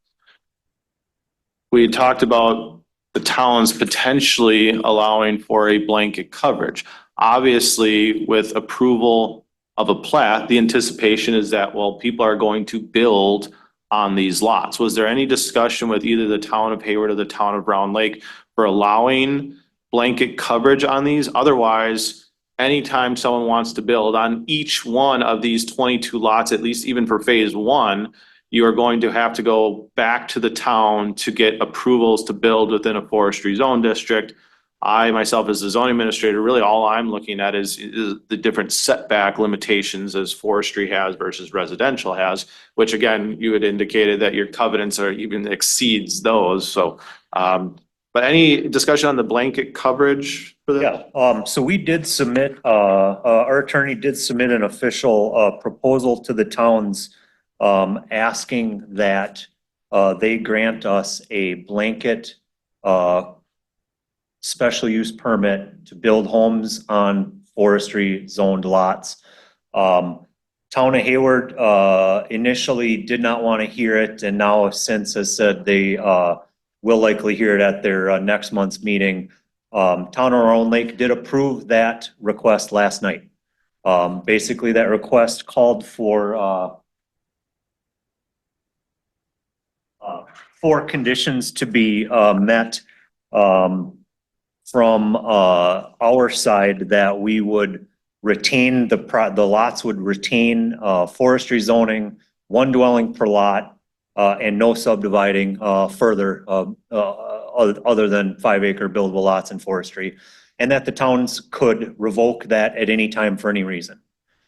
We had talked about the towns potentially allowing for a blanket coverage. Obviously, with approval of a plat, the anticipation is that, well, people are going to build on these lots. Was there any discussion with either the town of Hayward or the town of Round Lake for allowing blanket coverage on these? Otherwise, anytime someone wants to build on each one of these 22 lots, at least even for phase one, you are going to have to go back to the town to get approvals to build within a forestry zone district. I myself as the zoning administrator, really all I'm looking at is the different setback limitations as forestry has versus residential has, which again, you had indicated that your covenants are even exceeds those. So, but any discussion on the blanket coverage for that? Yeah, so we did submit, our attorney did submit an official proposal to the towns asking that they grant us a blanket special use permit to build homes on forestry zoned lots. Town of Hayward initially did not want to hear it, and now since has said they will likely hear it at their next month's meeting. Town of Round Lake did approve that request last night. Basically, that request called for 4 conditions to be met from our side, that we would retain the lots would retain forestry zoning, 1 dwelling per lot, and no subdividing further other than 5-acre buildable lots in forestry, and that the towns could revoke that at any time for any reason.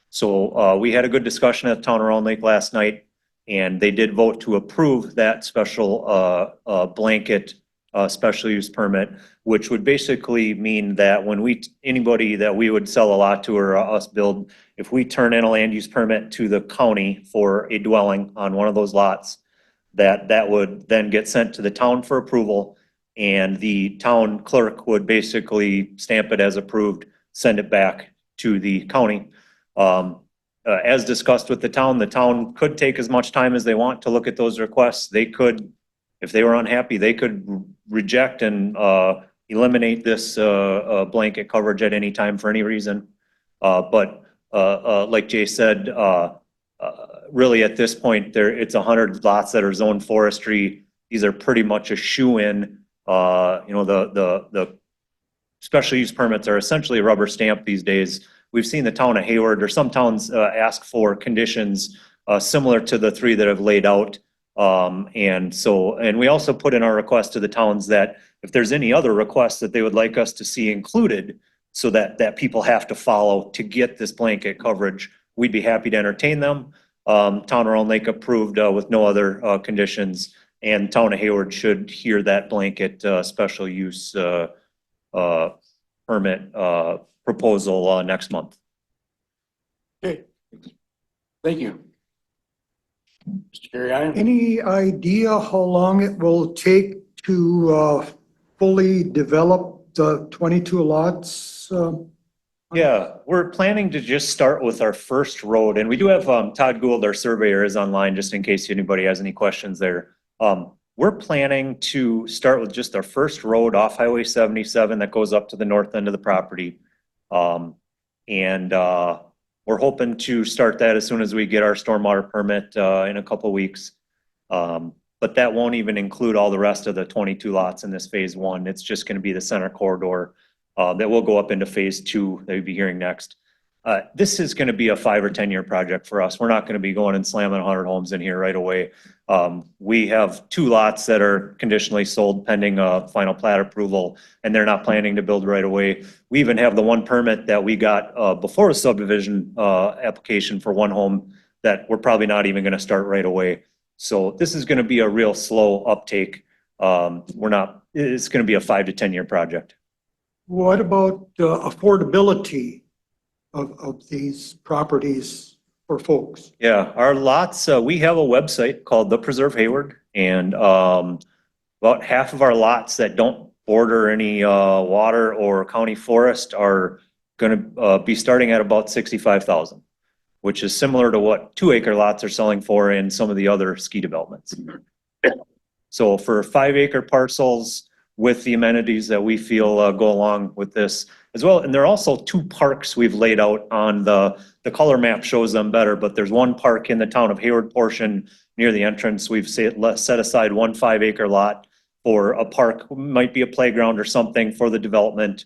So we had a good discussion at the town of Round Lake last night, and they did vote to approve that special blanket special use permit, which would basically mean that when anybody that we would sell a lot to or us build, if we turn in a land use permit to the county for a dwelling on one of those lots, that would then get sent to the town for approval, and the town clerk would basically stamp it as approved, send it back to the county. As discussed with the town could take as much time as they want to look at those requests. They could, if they were unhappy, they could reject and eliminate this blanket coverage at any time for any reason. But like Jay said, really at this point, it's 100 lots that are zoned forestry. These are pretty much a shoe-in. The special use permits are essentially a rubber stamp these days. We've seen the town of Hayward or some towns ask for conditions similar to the 3 that have laid out. And we also put in our request to the towns that if there's any other requests that they would like us to see included, so that people have to follow to get this blanket coverage, we'd be happy to entertain them. Town of Round Lake approved with no other conditions, and town of Hayward should hear that blanket special use permit proposal next month. Okay. Thank you. Mr. Carrion? Any idea how long it will take to fully develop the 22 lots? Yeah, we're planning to just start with our first road, and we do have Todd Gould, our surveyor, is online, just in case anybody has any questions there. We're planning to start with just our first road off Highway 77 that goes up to the north end of the property. And we're hoping to start that as soon as we get our stormwater permit in a couple weeks. But that won't even include all the rest of the 22 lots in this phase one. It's just going to be the center corridor that will go up into phase two that you'll be hearing next. This is going to be a 5 or 10 year project for us. We're not going to be going and slamming 100 homes in here right away. We have 2 lots that are conditionally sold pending final plat approval, and they're not planning to build right away. We even have the one permit that we got before a subdivision application for 1 home that we're probably not even going to start right away. So this is going to be a real slow uptake. It's going to be a 5 to 10 year project. What about affordability of these properties for folks? Yeah, our lots, we have a website called The Preserve Hayward, and about half of our lots that don't border any water or county forest are going to be starting at about 65,000, which is similar to what 2-acre lots are selling for in some of the other ski developments. So for 5-acre parcels with the amenities that we feel go along with this as well. And there are also 2 parks we've laid out on the color map shows them better, but there's 1 park in the town of Hayward portion near the entrance. We've set aside 1 5-acre lot for a park, might be a playground or something for the development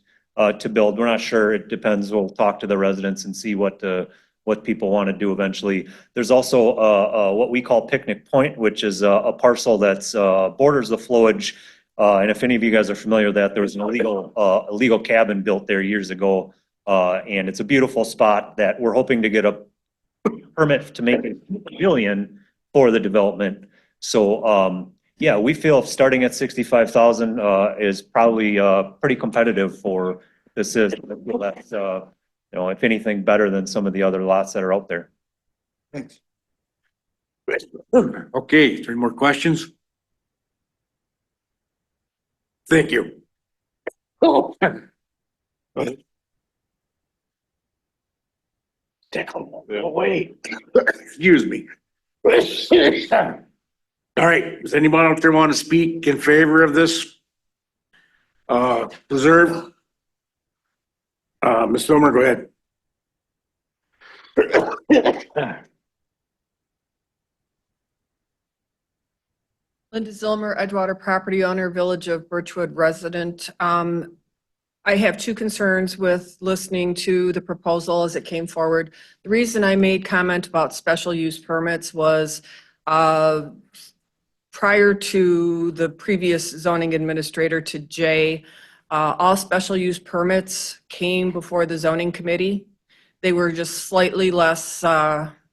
to build. We're not sure. It depends. We'll talk to the residents and see what people want to do eventually. There's also what we call Picnic Point, which is a parcel that's borders the flowage. And if any of you guys are familiar with that, there was an illegal cabin built there years ago. And it's a beautiful spot that we're hoping to get a permit to make a pavilion for the development. So, yeah, we feel starting at 65,000 is probably pretty competitive for this. Is that's, if anything, better than some of the other lots that are out there. Thanks. Okay, 3 more questions? Thank you. Oh. Away. Excuse me. All right, does anyone out there want to speak in favor of this preserve? Ms. Sommer, go ahead. Linda Zilmer, Edgewater property owner, Village of Birchwood resident. I have 2 concerns with listening to the proposal as it came forward. The reason I made comment about special use permits was prior to the previous zoning administrator, to Jay, all special use permits came before the zoning committee. They were just slightly less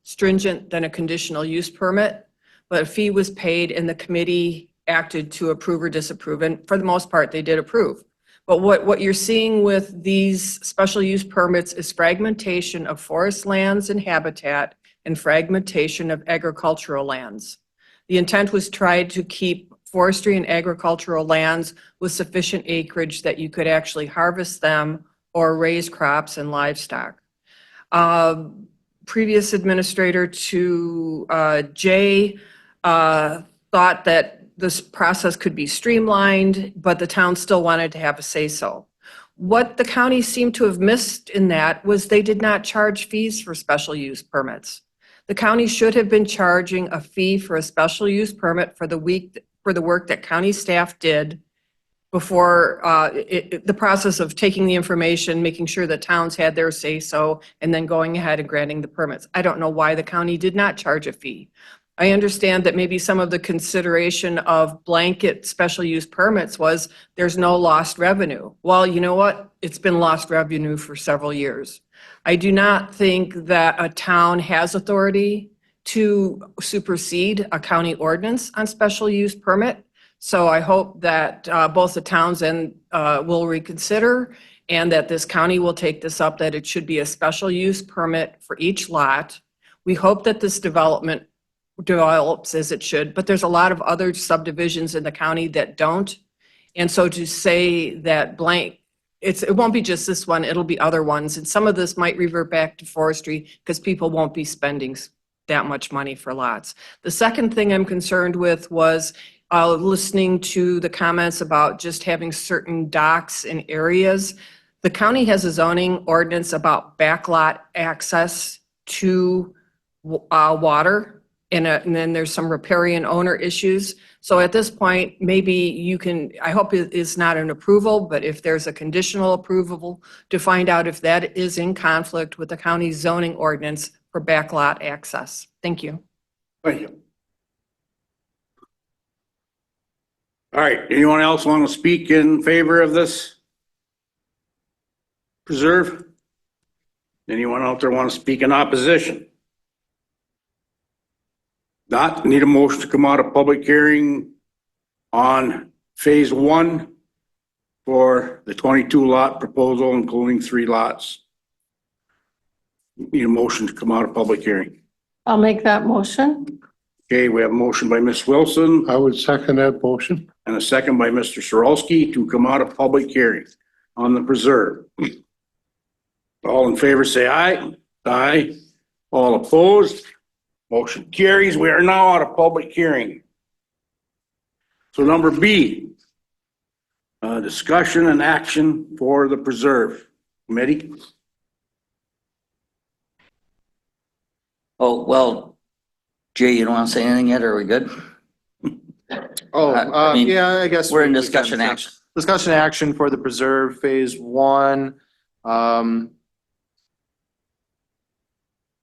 stringent than a conditional use permit, but a fee was paid and the committee acted to approve or disapprove. And for the most part, they did approve. But what you're seeing with these special use permits is fragmentation of forest lands and habitat and fragmentation of agricultural lands. The intent was tried to keep forestry and agricultural lands with sufficient acreage that you could actually harvest them or raise crops and livestock. Previous administrator to Jay thought that this process could be streamlined, but the town still wanted to have a say-so. What the county seemed to have missed in that was they did not charge fees for special use permits. The county should have been charging a fee for a special use permit for the work that county staff did before the process of taking the information, making sure that towns had their say-so, and then going ahead and granting the permits. I don't know why the county did not charge a fee. I understand that maybe some of the consideration of blanket special use permits was there's no lost revenue. Well, you know what? It's been lost revenue for several years. I do not think that a town has authority to supersede a county ordinance on special use permit. So I hope that both the towns and will reconsider, and that this county will take this up, that it should be a special use permit for each lot. We hope that this development develops as it should, but there's a lot of other subdivisions in the county that don't. And so to say that it won't be just this one, it'll be other ones. And some of this might revert back to forestry because people won't be spending that much money for lots. The second thing I'm concerned with was listening to the comments about just having certain docks in areas. The county has a zoning ordinance about backlot access to water, and then there's some riparian owner issues. So at this point, maybe you can, I hope it is not an approval, but if there's a conditional approval to find out if that is in conflict with the county's zoning ordinance for backlot access. Thank you. Thank you. All right, anyone else want to speak in favor of this preserve? Anyone out there want to speak in opposition? Not need a motion to come out of public hearing on phase 1 for the 22 lot proposal, including 3 lots. Need a motion to come out of public hearing. I'll make that motion. Okay, we have a motion by Ms. Wilson I would second that motion. and a second by Mr. Sorolski to come out of public hearing on the preserve. All in favor, say aye. Aye. All opposed? Motion carries. We are now out of public hearing. So number B, discussion and action for the preserve committee. Oh, well, Jay, you don't want to say anything yet, or are we good? I mean, Yeah, I guess. We're in we can- discussion action. Discussion action for the preserve phase 1.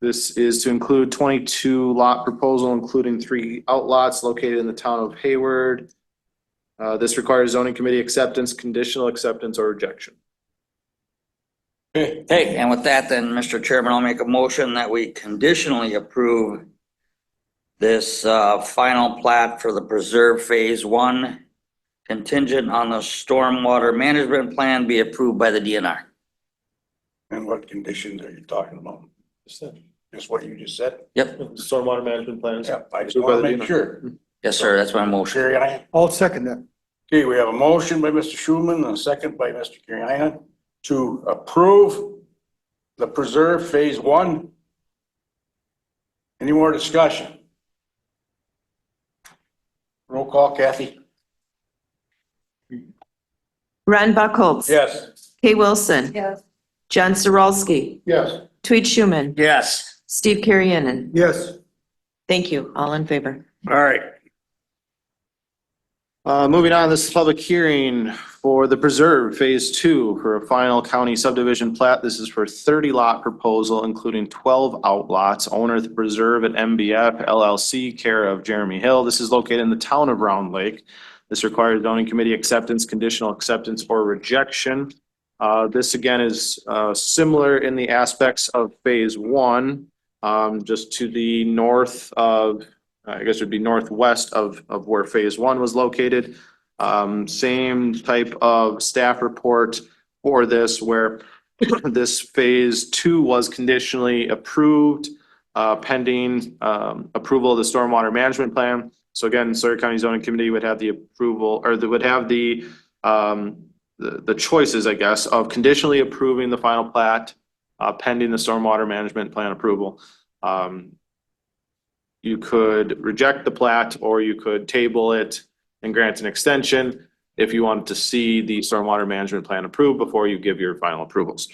This is to include 22 lot proposal, including 3 outlots located in the town of Hayward. This requires zoning committee acceptance, conditional acceptance, or rejection. Hey, and with that then, Mr. Chairman, I'll make a motion that we conditionally approve this final plat for the preserve phase 1, contingent on the stormwater management plan be approved by the DNR. And what conditions are you talking about? Just what you just said? Yep. Stormwater management plans. Yeah, I just want to make sure. Yes, sir. That's my motion. Carrie, aye. I'll second that. Okay, we have a motion by Mr. Schulman and a second by Mr. Kiriainen to approve the preserve phase 1. Any more discussion? Roll call, Kathy. Ron Buckholz. Yes. Kay Wilson. Yes. John Sorolski. Yes. Tweet Schuman. Yes. Steve Kirianen. Yes. Thank you. All in favor. All right. Moving on, this is public hearing for the preserve phase 2 for a final county subdivision plat. This is for 30 lot proposal, including 12 outlots. Owner of the preserve at MBF LLC, care of Jeremy Hill. This is located in the town of Round Lake. This requires zoning committee acceptance, conditional acceptance, or rejection. This again is similar in the aspects of phase 1, just to the north of, I guess it would be northwest of where phase 1 was located. Same type of staff report for this, where this phase 2 was conditionally approved, pending approval of the stormwater management plan. So again, Sawyer County Zoning Committee would have the approval, or would have the choices, I guess, of conditionally approving the final plat, pending the stormwater management plan approval. You could reject the plat, or you could table it and grant an extension if you wanted to see the stormwater management plan approved before you give your final approvals.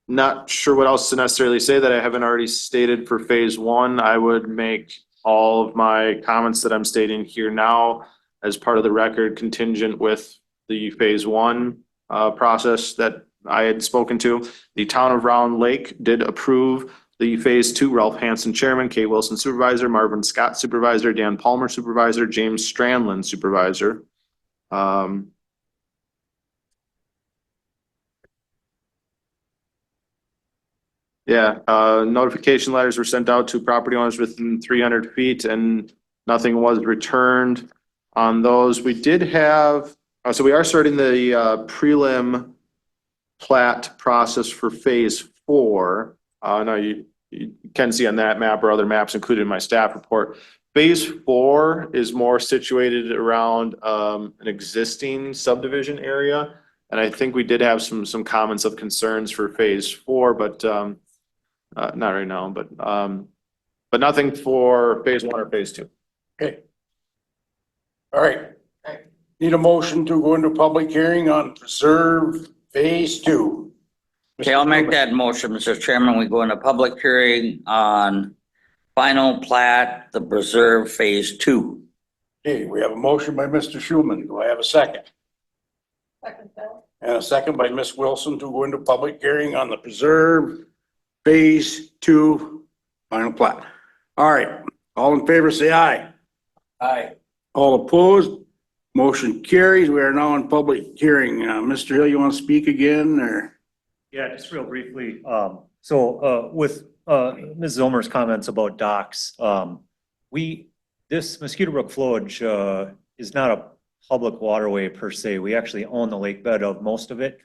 Not sure what else to necessarily say that I haven't already stated for phase 1. I would make all of my comments that I'm stating here now as part of the record contingent with the phase 1 process that I had spoken to. The town of Round Lake did approve the phase 2, Ralph Hansen chairman, Kay Wilson supervisor, Marvin Scott supervisor, Dan Palmer supervisor, James Strandland supervisor. Notification letters were sent out to property owners within 300 feet and nothing was returned on those. We did have, so we are starting the prelim plat process for phase 4. Now you can see on that map or other maps included in my staff report, phase 4 is more situated around an existing subdivision area. And I think we did have some comments of concerns for phase 4, but not right now, but nothing for phase 1 or phase 2. Okay. All right. Need a motion to go into public hearing on Preserve Phase 2. Okay, I'll make that motion, Mr. Chairman. We go into public hearing on final plat, the Preserve Phase 2. Okay, we have a motion by Mr. Schuman. Do I have a second? And a second by Ms. Wilson to go into public hearing on the Preserve Phase 2 final plat. All right, all in favor, say aye. Aye. All opposed? Motion carries. We are now in public hearing. Mr. Hill, you want to speak again, or? Yeah, just real briefly. With Ms. Zomer's comments about docks, this Mosquito Brook flowage is not a public waterway per se. We actually own the lake bed of most of it,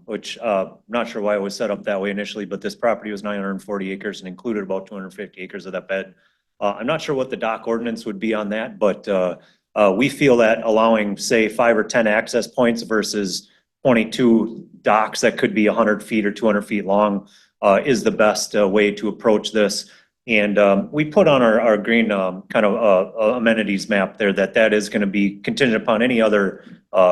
which I'm not sure why it was set up that way initially, but this property was 940 acres and included about 250 acres of that bed. I'm not sure what the dock ordinance would be on that, but we feel that allowing, say, 5 or 10 access points versus 22 docks that could be 100 feet or 200 feet long is the best way to approach this. And we put on our green kind of amenities map there that is going to be contingent upon any other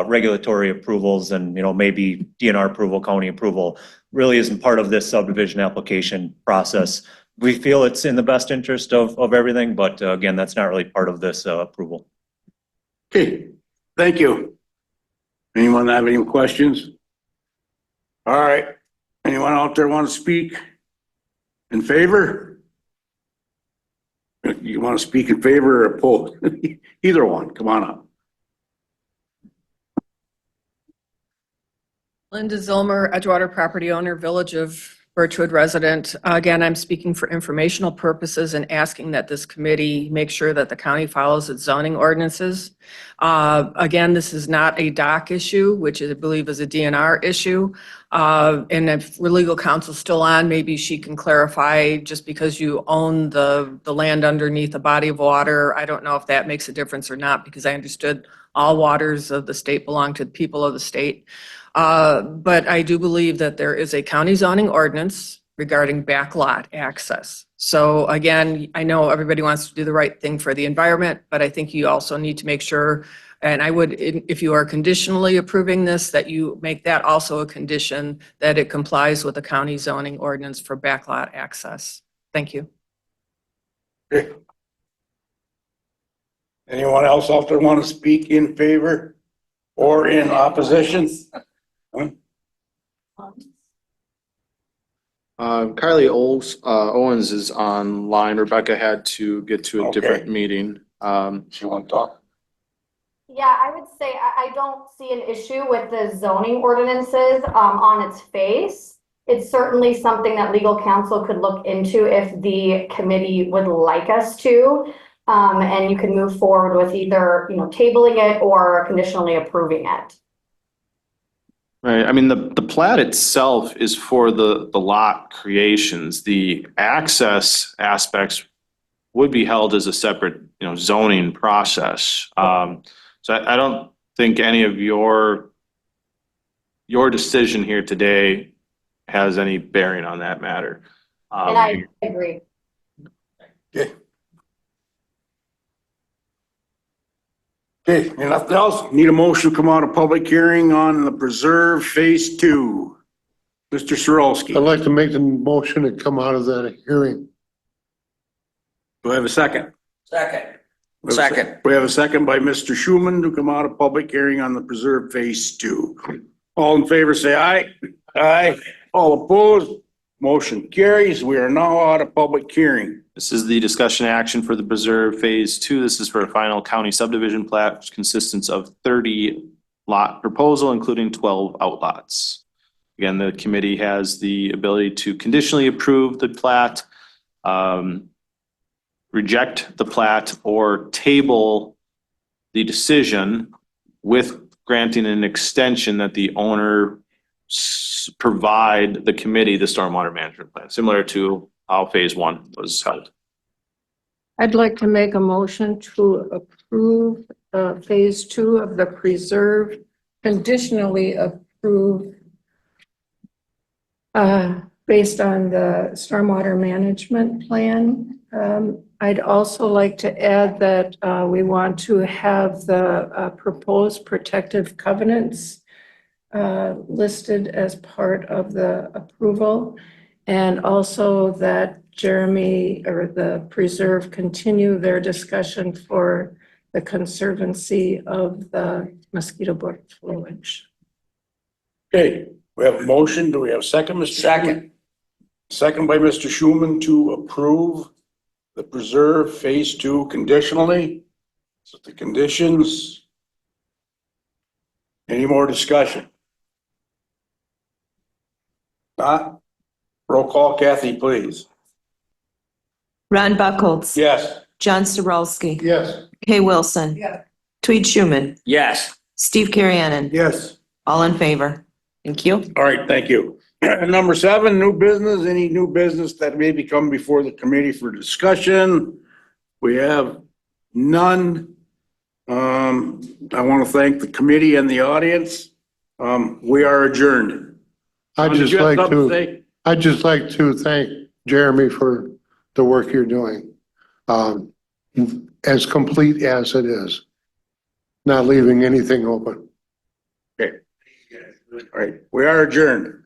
regulatory approvals and, maybe DNR approval, county approval, really isn't part of this subdivision application process. We feel it's in the best interest of everything, but again, that's not really part of this approval. Okay, thank you. Anyone have any questions? All right, anyone out there want to speak in favor? You want to speak in favor or opposed? Either one, come on up. Linda Zilmer, Edgewater property owner, Village of Birchwood resident. Again, I'm speaking for informational purposes and asking that this committee make sure that the county follows its zoning ordinances. Again, this is not a dock issue, which I believe is a DNR issue. And if legal counsel's still on, maybe she can clarify, just because you own the land underneath a body of water, I don't know if that makes a difference or not, because I understood all waters of the state belong to the people of the state. But I do believe that there is a county zoning ordinance regarding backlot access. So again, I know everybody wants to do the right thing for the environment, but I think you also need to make sure, and I would, if you are conditionally approving this, that you make that also a condition that it complies with the county zoning ordinance for backlot access. Thank you. Okay. Anyone else out there want to speak in favor or in opposition? Kylie Owens is online. Rebecca had to get to a different meeting. She want to talk? Yeah, I would say I don't see an issue with the zoning ordinances on its face. It's certainly something that legal counsel could look into if the committee would like us to. And you can move forward with either, tabling it or conditionally approving it. Right. I mean, the plat itself is for the lot creations. The access aspects would be held as a separate, zoning process. So I don't think any of your decision here today has any bearing on that matter. And I agree. Okay. Okay, nothing else? Need a motion to come out of public hearing on the Preserve Phase 2. Mr. I'd Sorolski. like to make the motion to come out of that hearing. Do I have a second? Second. We have a second by Mr. Schuman to come out of public hearing on the Preserve Phase 2. All in favor, say aye. Aye. All opposed? Motion carries. We are now out of public hearing. This is the discussion action for the Preserve Phase 2. This is for a final county subdivision plat, which consists of 30 lot proposal, including 12 outlots. Again, the committee has the ability to conditionally approve the plat, reject the plat, or table the decision with granting an extension that the owner provide the committee the stormwater management plan, similar to how Phase 1 was held. I'd like to make a motion to approve phase 2 of the preserve, conditionally approve based on the stormwater management plan. I'd also like to add that we want to have the proposed protective covenants listed as part of the approval. And also that Jeremy or the preserve continue their discussion for the conservancy of the mosquito-borne fluid. Okay, we have a motion. Do we have a second, Mr. Schuman? Second by Mr. Schuman to approve the preserve phase 2 conditionally. So the conditions. Any more discussion? Not? Roll call, Kathy, please. Ron Buckholz. Yes. John Saralski. Yes. Kay Wilson. Yeah. Tweed Schuman. Yes. Steve Carrianen. Yes. All in favor? Thank you. All right, thank you. Number 7, new business. Any new business that may be come before the committee for discussion? We have none. I want to thank the committee and the audience. We are adjourned. I'd Did just you have like something to, say? I'd just like to thank Jeremy for the work you're doing. As complete as it is, not leaving anything open. Okay. All right, we are adjourned.